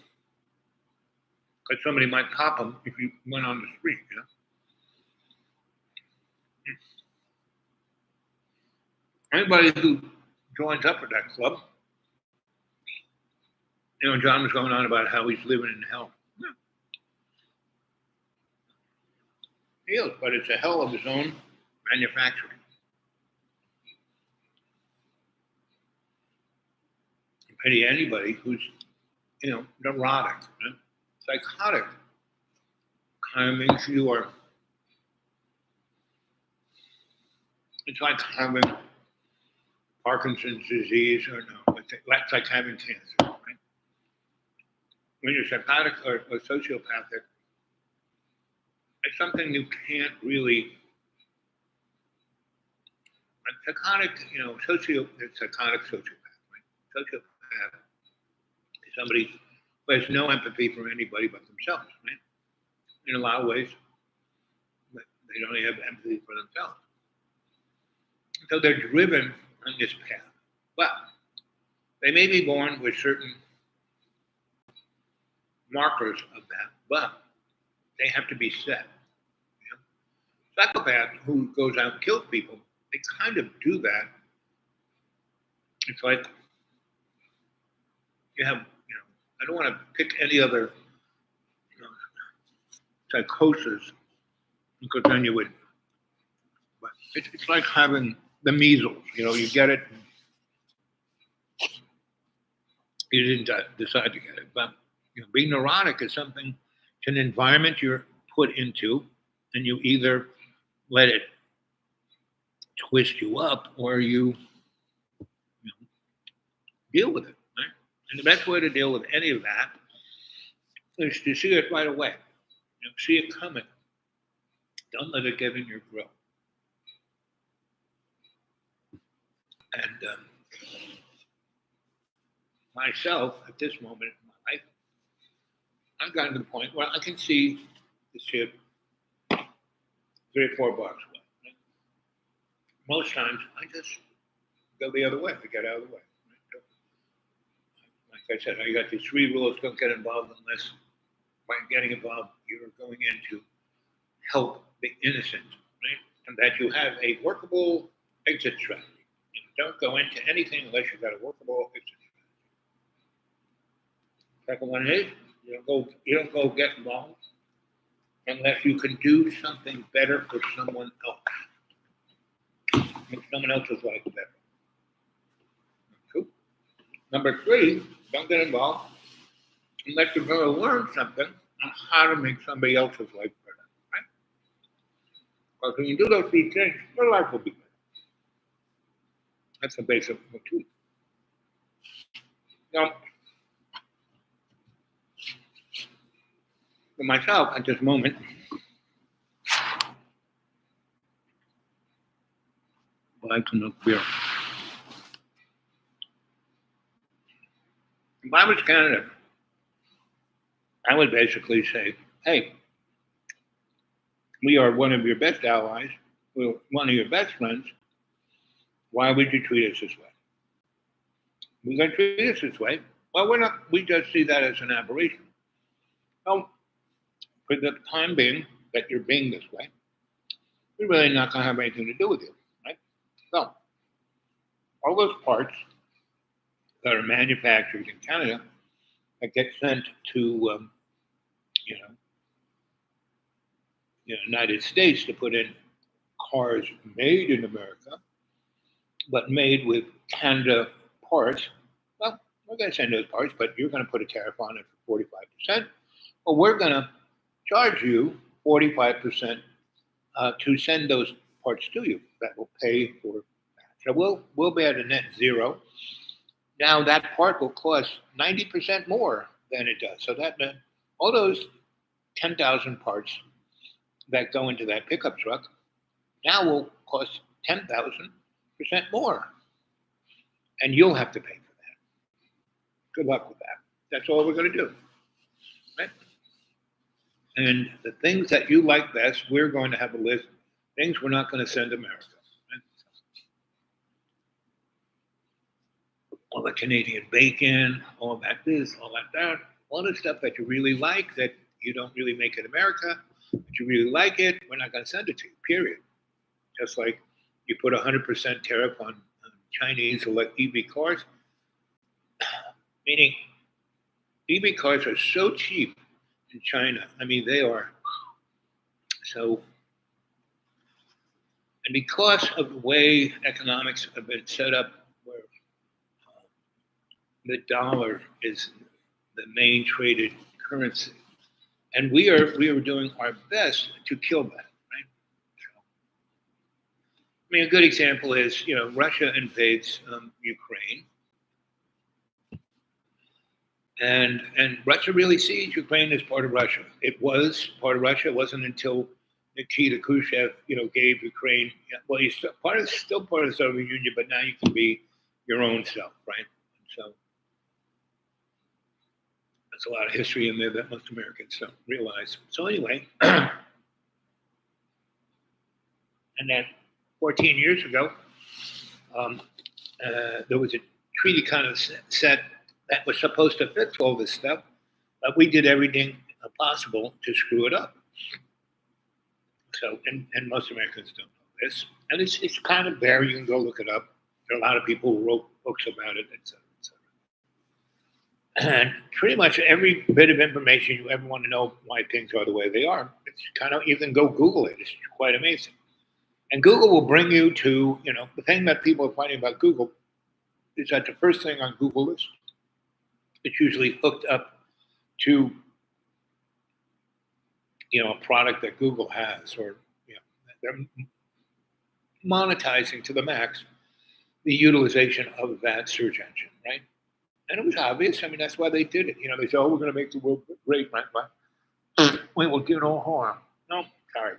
because somebody might pop him if he went on the street. Anybody who joins up with that club, John was going on about how he's living in hell. Yeah. He is, but it's a hell of his own manufacturing. You pity anybody who's, neurotic, psychotic. Kind of means you are. It's like having Parkinson's disease, or no, that's like having cancer. Right? When you're psychotic or sociopathic, it's something you can't really. Psychotic, psychotic sociopath, right? Sociopath is somebody who has no empathy for anybody but themselves, right? In a lot of ways, but they don't have empathy for themselves. So they're driven on this path. But they may be born with certain markers of that, but they have to be set. Psychopath who goes out and kills people, they kind of do that. It's like you have, I don't want to pick any other psychosis, because then you would, but it's like having the measles, you get it. You didn't decide to get it, but being neurotic is something, it's an environment you're put into, and you either let it twist you up or you deal with it. Right? And the best way to deal with any of that is to see it right away. See it coming. Don't let it get in your grill. And myself, at this moment in my life, I've gotten to the point where I can see the ship 3 or 4 blocks away. Right? Most times, I just go the other way. I get out of the way. Right? Like I said, I got these 3 rules: don't get involved unless by getting involved you're going in to help the innocent, right? And that you have a workable exit strategy. Don't go into anything unless you've got a workable exit strategy. Second one is you don't go get involved unless you can do something better for someone else. Make someone else's life better. Number 3, don't get involved unless you're going to learn something on how to make somebody else's life better. Right? Because when you do those 3 things, your life will be better. That's the basic motif. Now, for myself at this moment, I like to know beer. If I was Canada, I would basically say, hey, we are one of your best allies, we're one of your best friends. Why would you treat us this way? We're going to treat us this way. Well, we're not, we just see that as an aberration. Well, for the time being that you're being this way, we're really not going to have anything to do with you, right? So, all those parts that are manufactured in Canada that get sent to, the United States to put in cars made in America, but made with Canada parts. Well, we're going to send those parts, but you're going to put a tariff on it for 45%. Well, we're going to charge you 45% to send those parts to you. That will pay for that. So we'll be at a net zero. Now that part will cost 90% more than it does. So that all those 10,000 parts that go into that pickup truck now will cost 10,000% more. And you'll have to pay for that. Good luck with that. That's all we're going to do. Right? And the things that you like best, we're going to have a list. Things we're not going to send to America. Right? All the Canadian bacon, all that this, all that, all the stuff that you really like that you don't really make in America, but you really like it, we're not going to send it to you, period. Just like you put 100% tariff on Chinese EV cars, meaning EV cars are so cheap in China. I mean, they are so, and because of the way economics have been set up, where the dollar is the main traded currency, and we are doing our best to kill that. Right? So, I mean, a good example is Russia invades Ukraine. And Russia really sees Ukraine as part of Russia. It was part of Russia. It wasn't until Nikita Khrushchev, gave Ukraine. Well, he's still part of the Soviet Union, but now you can be your own self, right? So there's a lot of history in there that most Americans don't realize. So anyway, and then 14 years ago, there was a treaty kind of set that was supposed to fix all this stuff, but we did everything possible to screw it up. So, and most Americans don't know this. And it's kind of there. You can go look it up. There are a lot of people who wrote books about it, et cetera, et cetera. And pretty much every bit of information you ever want to know why things are the way they are, it's kind of, you can go Google it. It's quite amazing. And Google will bring you to, the thing that people are finding about Google is that the first thing on Google is, it's usually hooked up to, a product that Google has, or they're monetizing to the max the utilization of that search engine, right? And it was obvious. I mean, that's why they did it. They said, "Oh, we're going to make the world great, right? We will do no harm." No, sorry.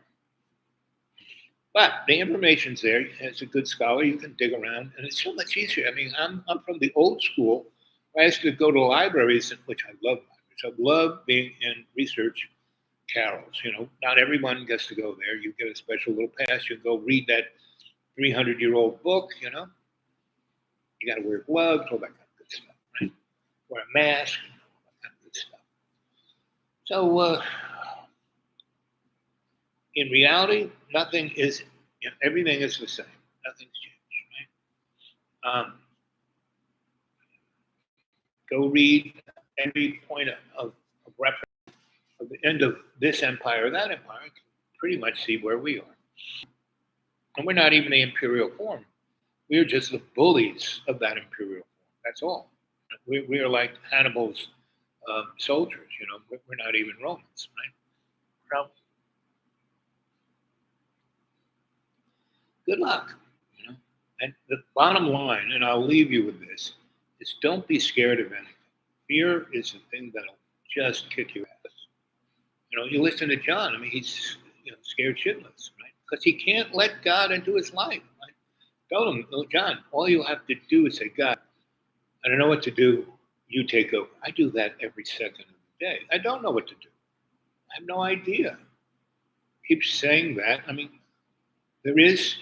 But the information's there. As a good scholar, you can dig around, and it's so much easier. I mean, I'm from the old school. I used to go to libraries, which I love libraries. I love being in research carrels. Not everyone gets to go there. You get a special little pass. You go read that 300-year-old book. You got to wear gloves, all that kind of good stuff, right? Wear a mask, all that kind of good stuff. So, in reality, nothing is, everything is the same. Nothing's changed, right? Go read every point of reference of the end of this empire or that empire, you can pretty much see where we are. And we're not even the imperial form. We're just the bullies of that imperial form. That's all. We are like Hannibal's soldiers, We're not even Romans, right? So, good luck, And the bottom line, and I'll leave you with this, is don't be scared of anything. Fear is the thing that'll just kick you ass. You listen to John. I mean, he's scared shitless, right? Because he can't let God into his life. Right? Tell him, "Oh, John, all you have to do is say, God, I don't know what to do. You take over." I do that every second of the day. I don't know what to do. I have no idea. Keep saying that. I mean, there is,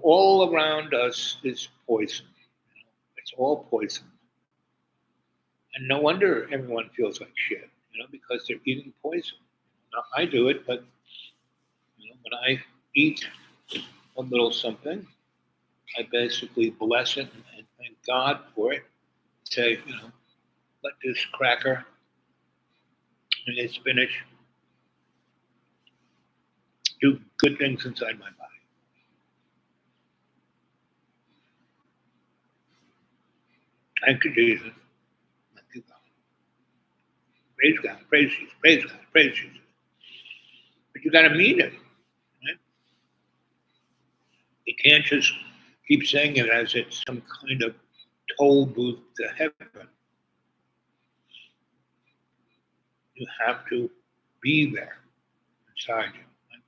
all around us is poison. It's all poison. And no wonder everyone feels like shit, because they're eating poison. Now, I do it, but, when I eat a little something, I basically bless it and thank God for it. Say, let this cracker and this spinach do good things inside my body. Thank you, Jesus. Thank you, God. Praise God, praise Jesus, praise God, praise Jesus. But you got to mean it, right? You can't just keep saying it as it's some kind of toll booth to heaven. You have to be there inside you. Right?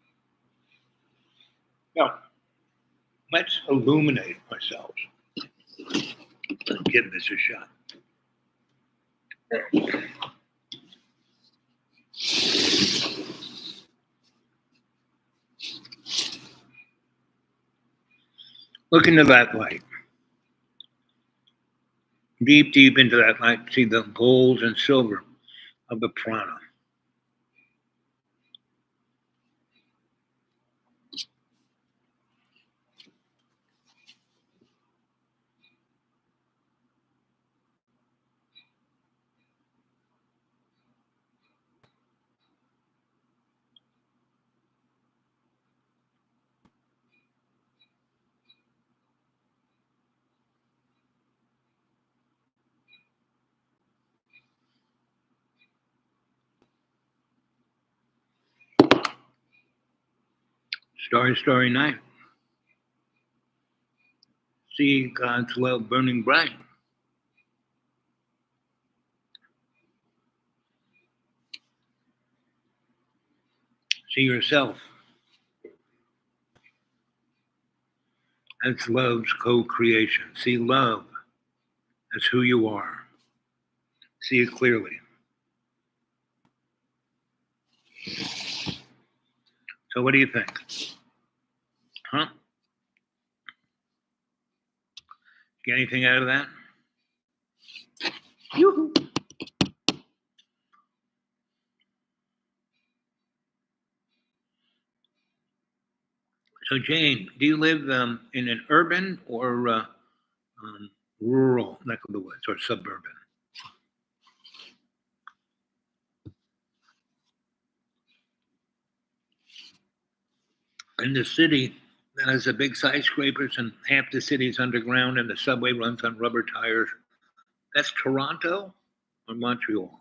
Now, let's illuminate ourselves. Let's give this a shot. Look into that light. Deep, deep into that light, see the gold and silver of the prana. Starry, starry night. See God's love burning bright. See yourself as love's co-creation. See love as who you are. See it clearly. So what do you think? Huh? Get anything out of that? Yoo-hoo. So Jane, do you live in an urban or rural neck of the woods or suburban? In the city that has the big skyscrapers and half the city's underground and the subway runs on rubber tires, that's Toronto or Montreal?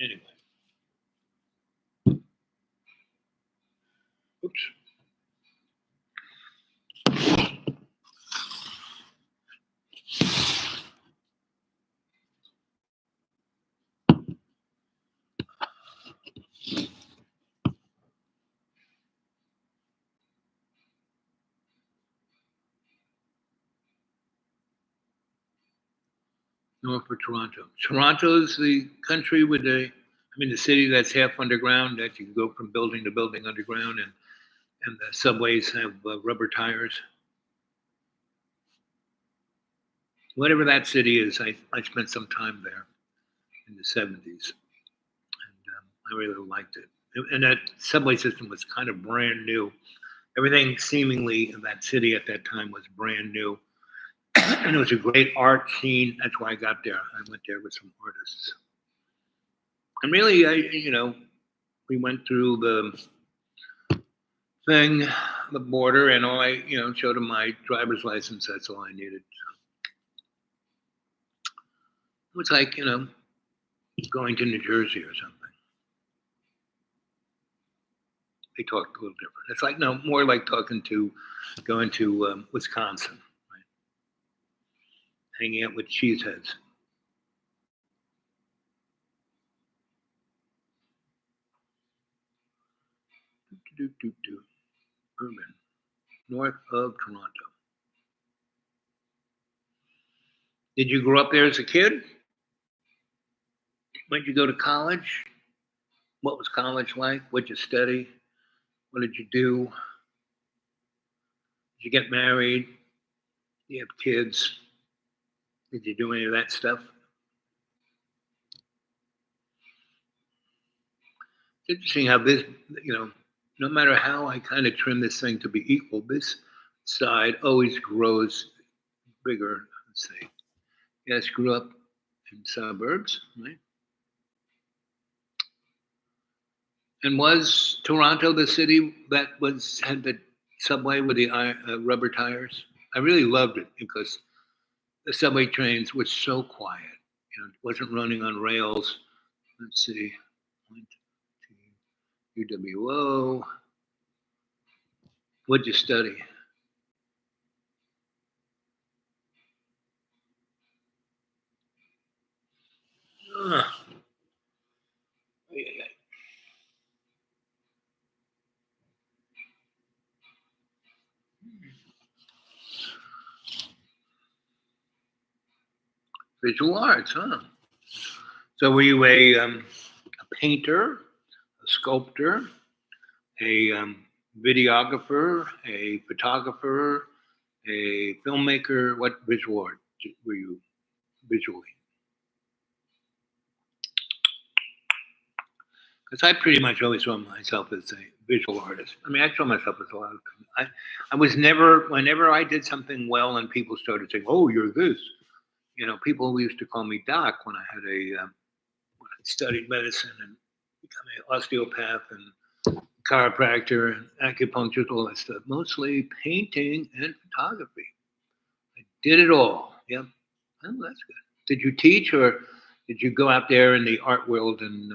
Anyway. Oops. North of Toronto. Toronto's the country with the city that's half underground, that you can go from building to building underground, and the subways have rubber tires. Whatever that city is, I spent some time there in the 70s, and I really liked it. And that subway system was kind of brand new. Everything seemingly in that city at that time was brand new. And it was a great art scene. That's why I got there. I went there with some artists. And really, we went through the thing, the border, and all I, showed them my driver's license. That's all I needed. It was like, going to New Jersey or something. They talked a little different. It's like, no, more like going to Wisconsin, right? Hanging out with cheeseheads. Urban, north of Toronto. Did you grow up there as a kid? When did you go to college? What was college like? What did you study? What did you do? Did you get married? Did you have kids? Did you do any of that stuff? It's interesting how this, no matter how I kind of trim this thing to be equal, this side always grows bigger. Let's see. Yes, grew up in suburbs, right? And was Toronto the city that had the subway with the rubber tires? I really loved it because the subway trains were so quiet. It wasn't running on rails. Let's see. UWO. What'd you study? Visual arts, huh? So were you a painter, a sculptor, a videographer, a photographer, a filmmaker? What visual art were you visually? Because I pretty much always saw myself as a visual artist. I mean, I saw myself as a lot of things. I was never, whenever I did something well and people started saying, oh, you're this, people used to call me Doc when I had when I studied medicine and become an osteopath and chiropractor and acupuncturist, all that stuff. Mostly painting and photography. I did it all. Yep. Oh, that's good. Did you teach or did you go out there in the art world and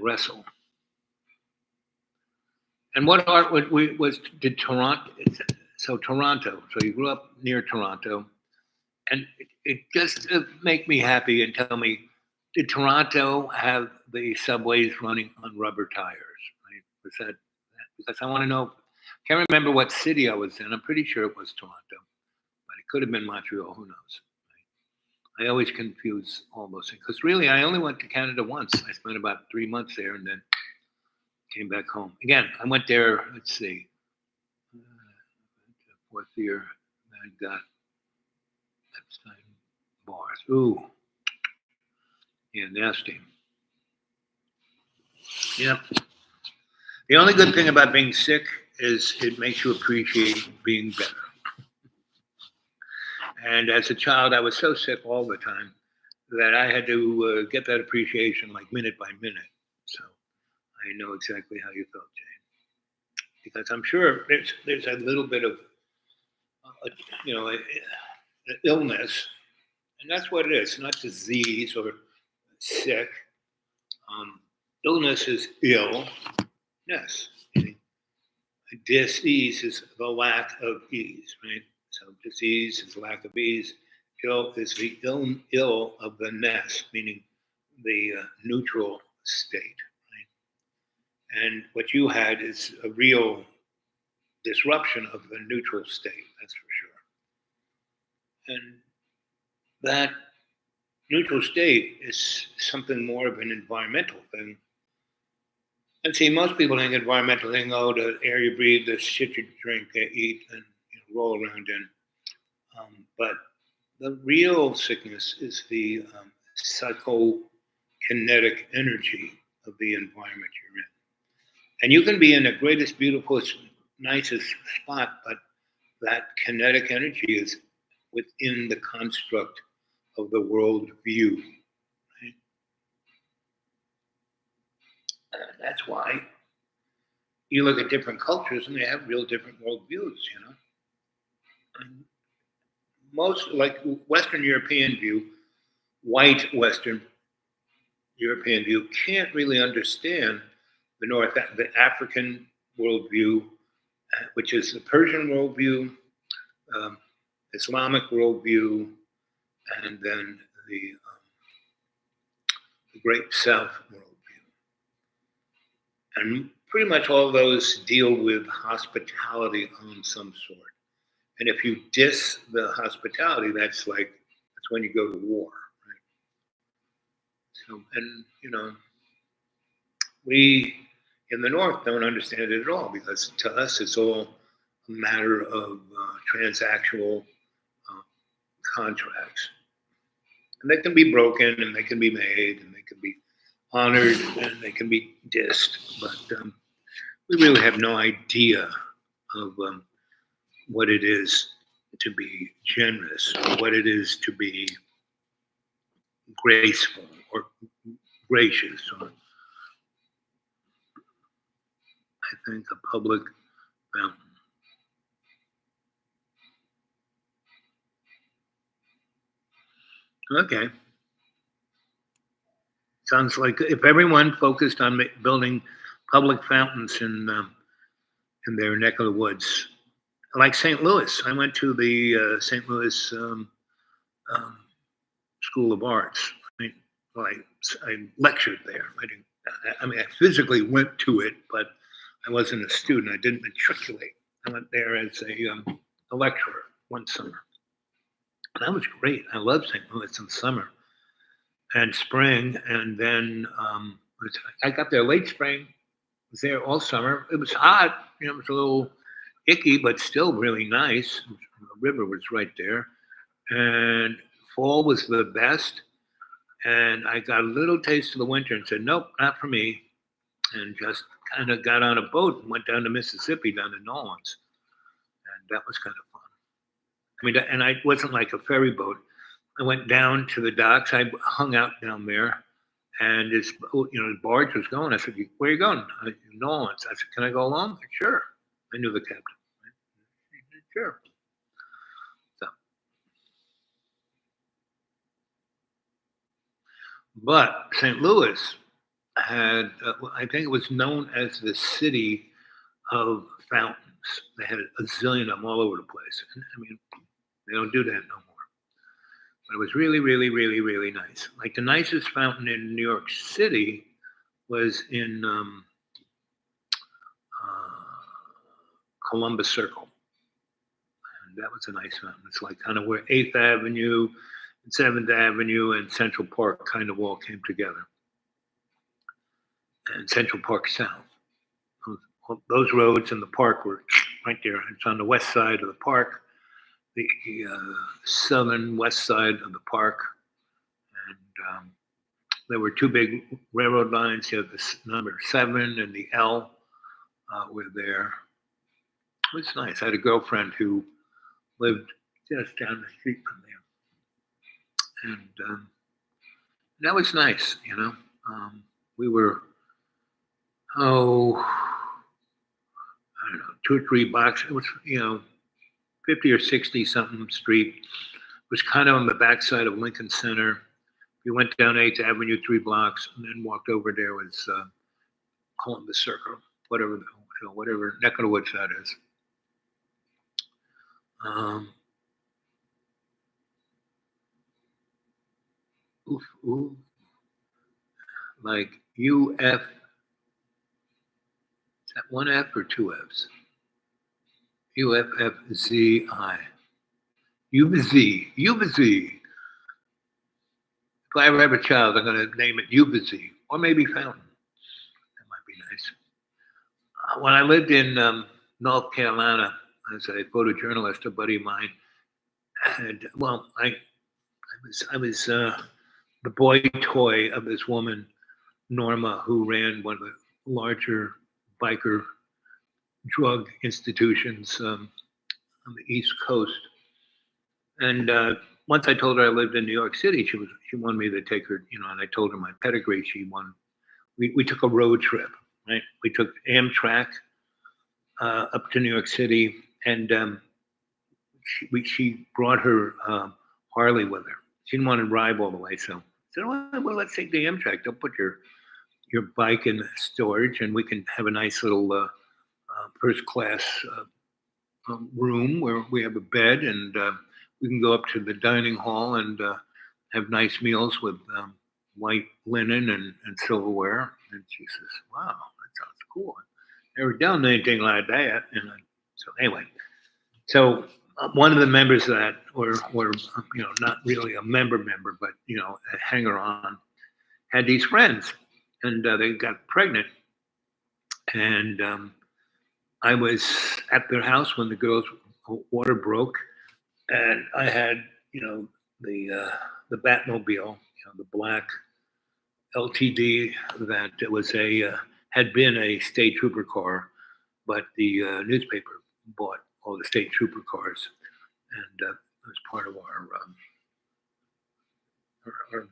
wrestle? And what art did Toronto? So Toronto. So you grew up near Toronto, and it just make me happy and tell me, did Toronto have the subways running on rubber tires? Right? Was that because I want to know? Can't remember what city I was in. I'm pretty sure it was Toronto, but it could have been Montreal. Who knows? I always confuse all those things because really I only went to Canada once. I spent about 3 months there and then came back home. Again, I went there, let's see, fourth year, I got Epstein bars. Ooh, yeah, nasty. Yep. The only good thing about being sick is it makes you appreciate being better. And as a child, I was so sick all the time that I had to get that appreciation like minute by minute. So I know exactly how you felt, Jane. Because I'm sure there's a little bit of, illness. And that's what it is, not disease or sick. Illness is illness. Disease is the lack of ease, right? So disease is lack of ease. Ill is the ill of the ness, meaning the neutral state, right? And what you had is a real disruption of the neutral state, that's for sure. And that neutral state is something more of an environmental thing. And see, most people think environmental thing, oh, the air you breathe, the shit you drink, eat, and roll around in. But the real sickness is the psychokinetic energy of the environment you're in. And you can be in the greatest, beautiful, nicest spot, but that kinetic energy is within the construct of the world view. Right? That's why you look at different cultures and they have real different world views, you know. And most, like Western European view, white Western European view can't really understand the African worldview, which is the Persian worldview, Islamic worldview, and then the Great South worldview. And pretty much all those deal with hospitality on some sort. And if you diss the hospitality, that's when you go to war, right? So, and you know, we in the North don't understand it at all, because to us it's all a matter of transactional contracts. And they can be broken, and they can be made, and they can be honored, and they can be dissed. But we really have no idea of what it is to be generous, or what it is to be graceful or gracious. Or I think a public fountain. Okay. Sounds like if everyone focused on building public fountains in their neck of the woods, like St. Louis. I went to the St. Louis School of Arts. I lectured there. I mean, I physically went to it, but I wasn't a student. I didn't matriculate. I went there as a lecturer one summer. And that was great. I loved St. Louis in summer and spring. And then I got there late spring. Was there all summer. It was hot. You know, it was a little icky, but still really nice. The river was right there. And fall was the best. And I got a little taste of the winter and said, nope, not for me. And just kind of got on a boat and went down to Mississippi, down to New Orleans. And that was kind of fun. I mean, and I wasn't like a ferry boat. I went down to the docks. I hung out down there. And this, the barge was going. I said, where are you going? New Orleans. I said, can I go along? Said, sure. I knew the captain. Said, sure. So. But St. Louis had, I think it was known as the city of fountains. They had a zillion of them all over the place. I mean, they don't do that no more. But it was really, really, really, really nice. Like the nicest fountain in New York City was in Columbus Circle. And that was a nice fountain. It's like kind of where 8th Avenue and 7th Avenue and Central Park kind of all came together. And Central Park South. Those roads and the park were right there. It's on the west side of the park, the southern west side of the park. And there were two big railroad lines. You have the number 7 and the L were there. It was nice. I had a girlfriend who lived just down the street from there. And that was nice, you know. We were, I don't know, 2 or 3 blocks. It was, 50 or 60 something street. It was kind of on the backside of Lincoln Center, you went down 8th Avenue 3 blocks and then walked over, there was Columbus Circle, whatever whatever neck of the woods that is. Like UF. Is that one F or two Fs? UFFZI. Ubizzy. If I ever have a child, I'm going to name it Ubizzy, or maybe Fountain. That might be nice. When I lived in North Carolina as a photojournalist, a buddy of mine had, well, I was the boy toy of this woman, Norma, who ran one of the larger biker drug institutions on the East Coast. And once I told her I lived in New York City, she wanted me to take her, and I told her my pedigree. We took a road trip, right? We took Amtrak up to New York City, and she brought her Harley with her. She didn't want to drive all the way, so I said, well, let's take the Amtrak. They'll put your bike in storage, and we can have a nice little first class room where we have a bed, and we can go up to the dining hall and have nice meals with white linen and silverware. And she says, wow, that sounds cool. I've never done anything like that. And so anyway, one of the members of that, or not really a member, but a hanger on, had these friends, and they got pregnant. And I was at their house when the girls' water broke, and I had the Batmobile, the black LTD that was had been a state trooper car, but the newspaper bought all the state trooper cars, and it was part of our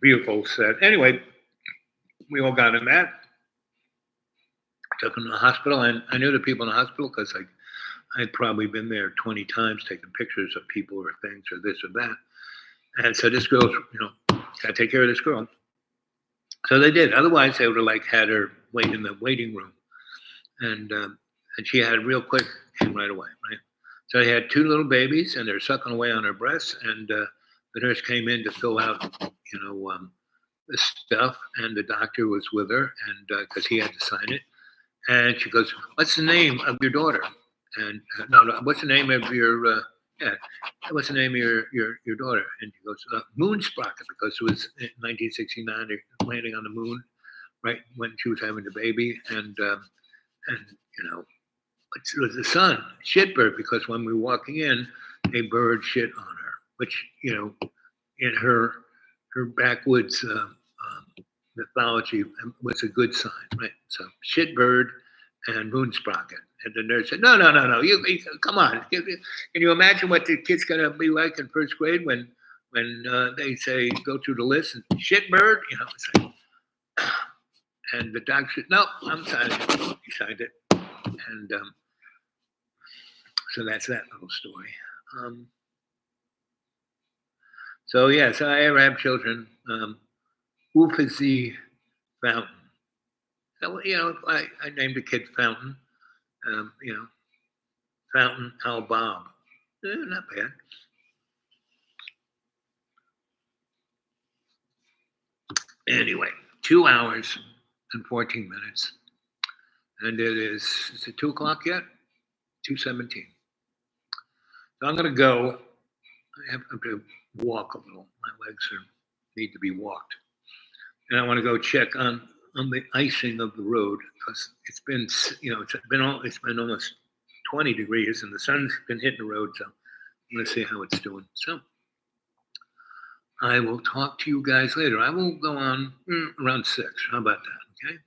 vehicle set. Anyway, we all got in that. Took them to the hospital, and I knew the people in the hospital because I'd probably been there 20 times taking pictures of people or things or this or that. And so this girl's, gotta take care of this girl. So they did. Otherwise, they would have had her wait in the waiting room. And she had real quick, came right away, right? So they had two little babies, and they're sucking away on her breasts. And the nurse came in to fill out, the stuff, and the doctor was with her, and because he had to sign it. And she goes, "What's the name of your daughter?" And no, what's the name of your what's the name of your daughter? And she goes, Moonsprocket, because it was in 1969, they're landing on the moon, right when she was having the baby, and it was the son, Shitbird, because when we were walking in, a bird shit on her, which in her backwoods mythology was a good sign, right? So Shitbird and Moonsprocket. And the nurse said, no, you come on. Can you imagine what the kid's going to be like in first grade when they say, go through the list and Shitbird? It's like, and the doctor said, no, I'm signing it. He signed it. And so that's that little story. So I ever have children. Ufazi Fountain. So, I named a kid Fountain. Fountain Al Bob. Not bad. Anyway, 2 hours and 14 minutes. And is it 2 o'clock yet? 2:17. So I'm going to go. I have to walk a little. My legs need to be walked. And I want to go check on the icing of the road, because it's been almost 20 degrees and the sun's been hitting the road. So I'm going to see how it's doing. So I will talk to you guys later. I will go on around 6. How about that? Okay.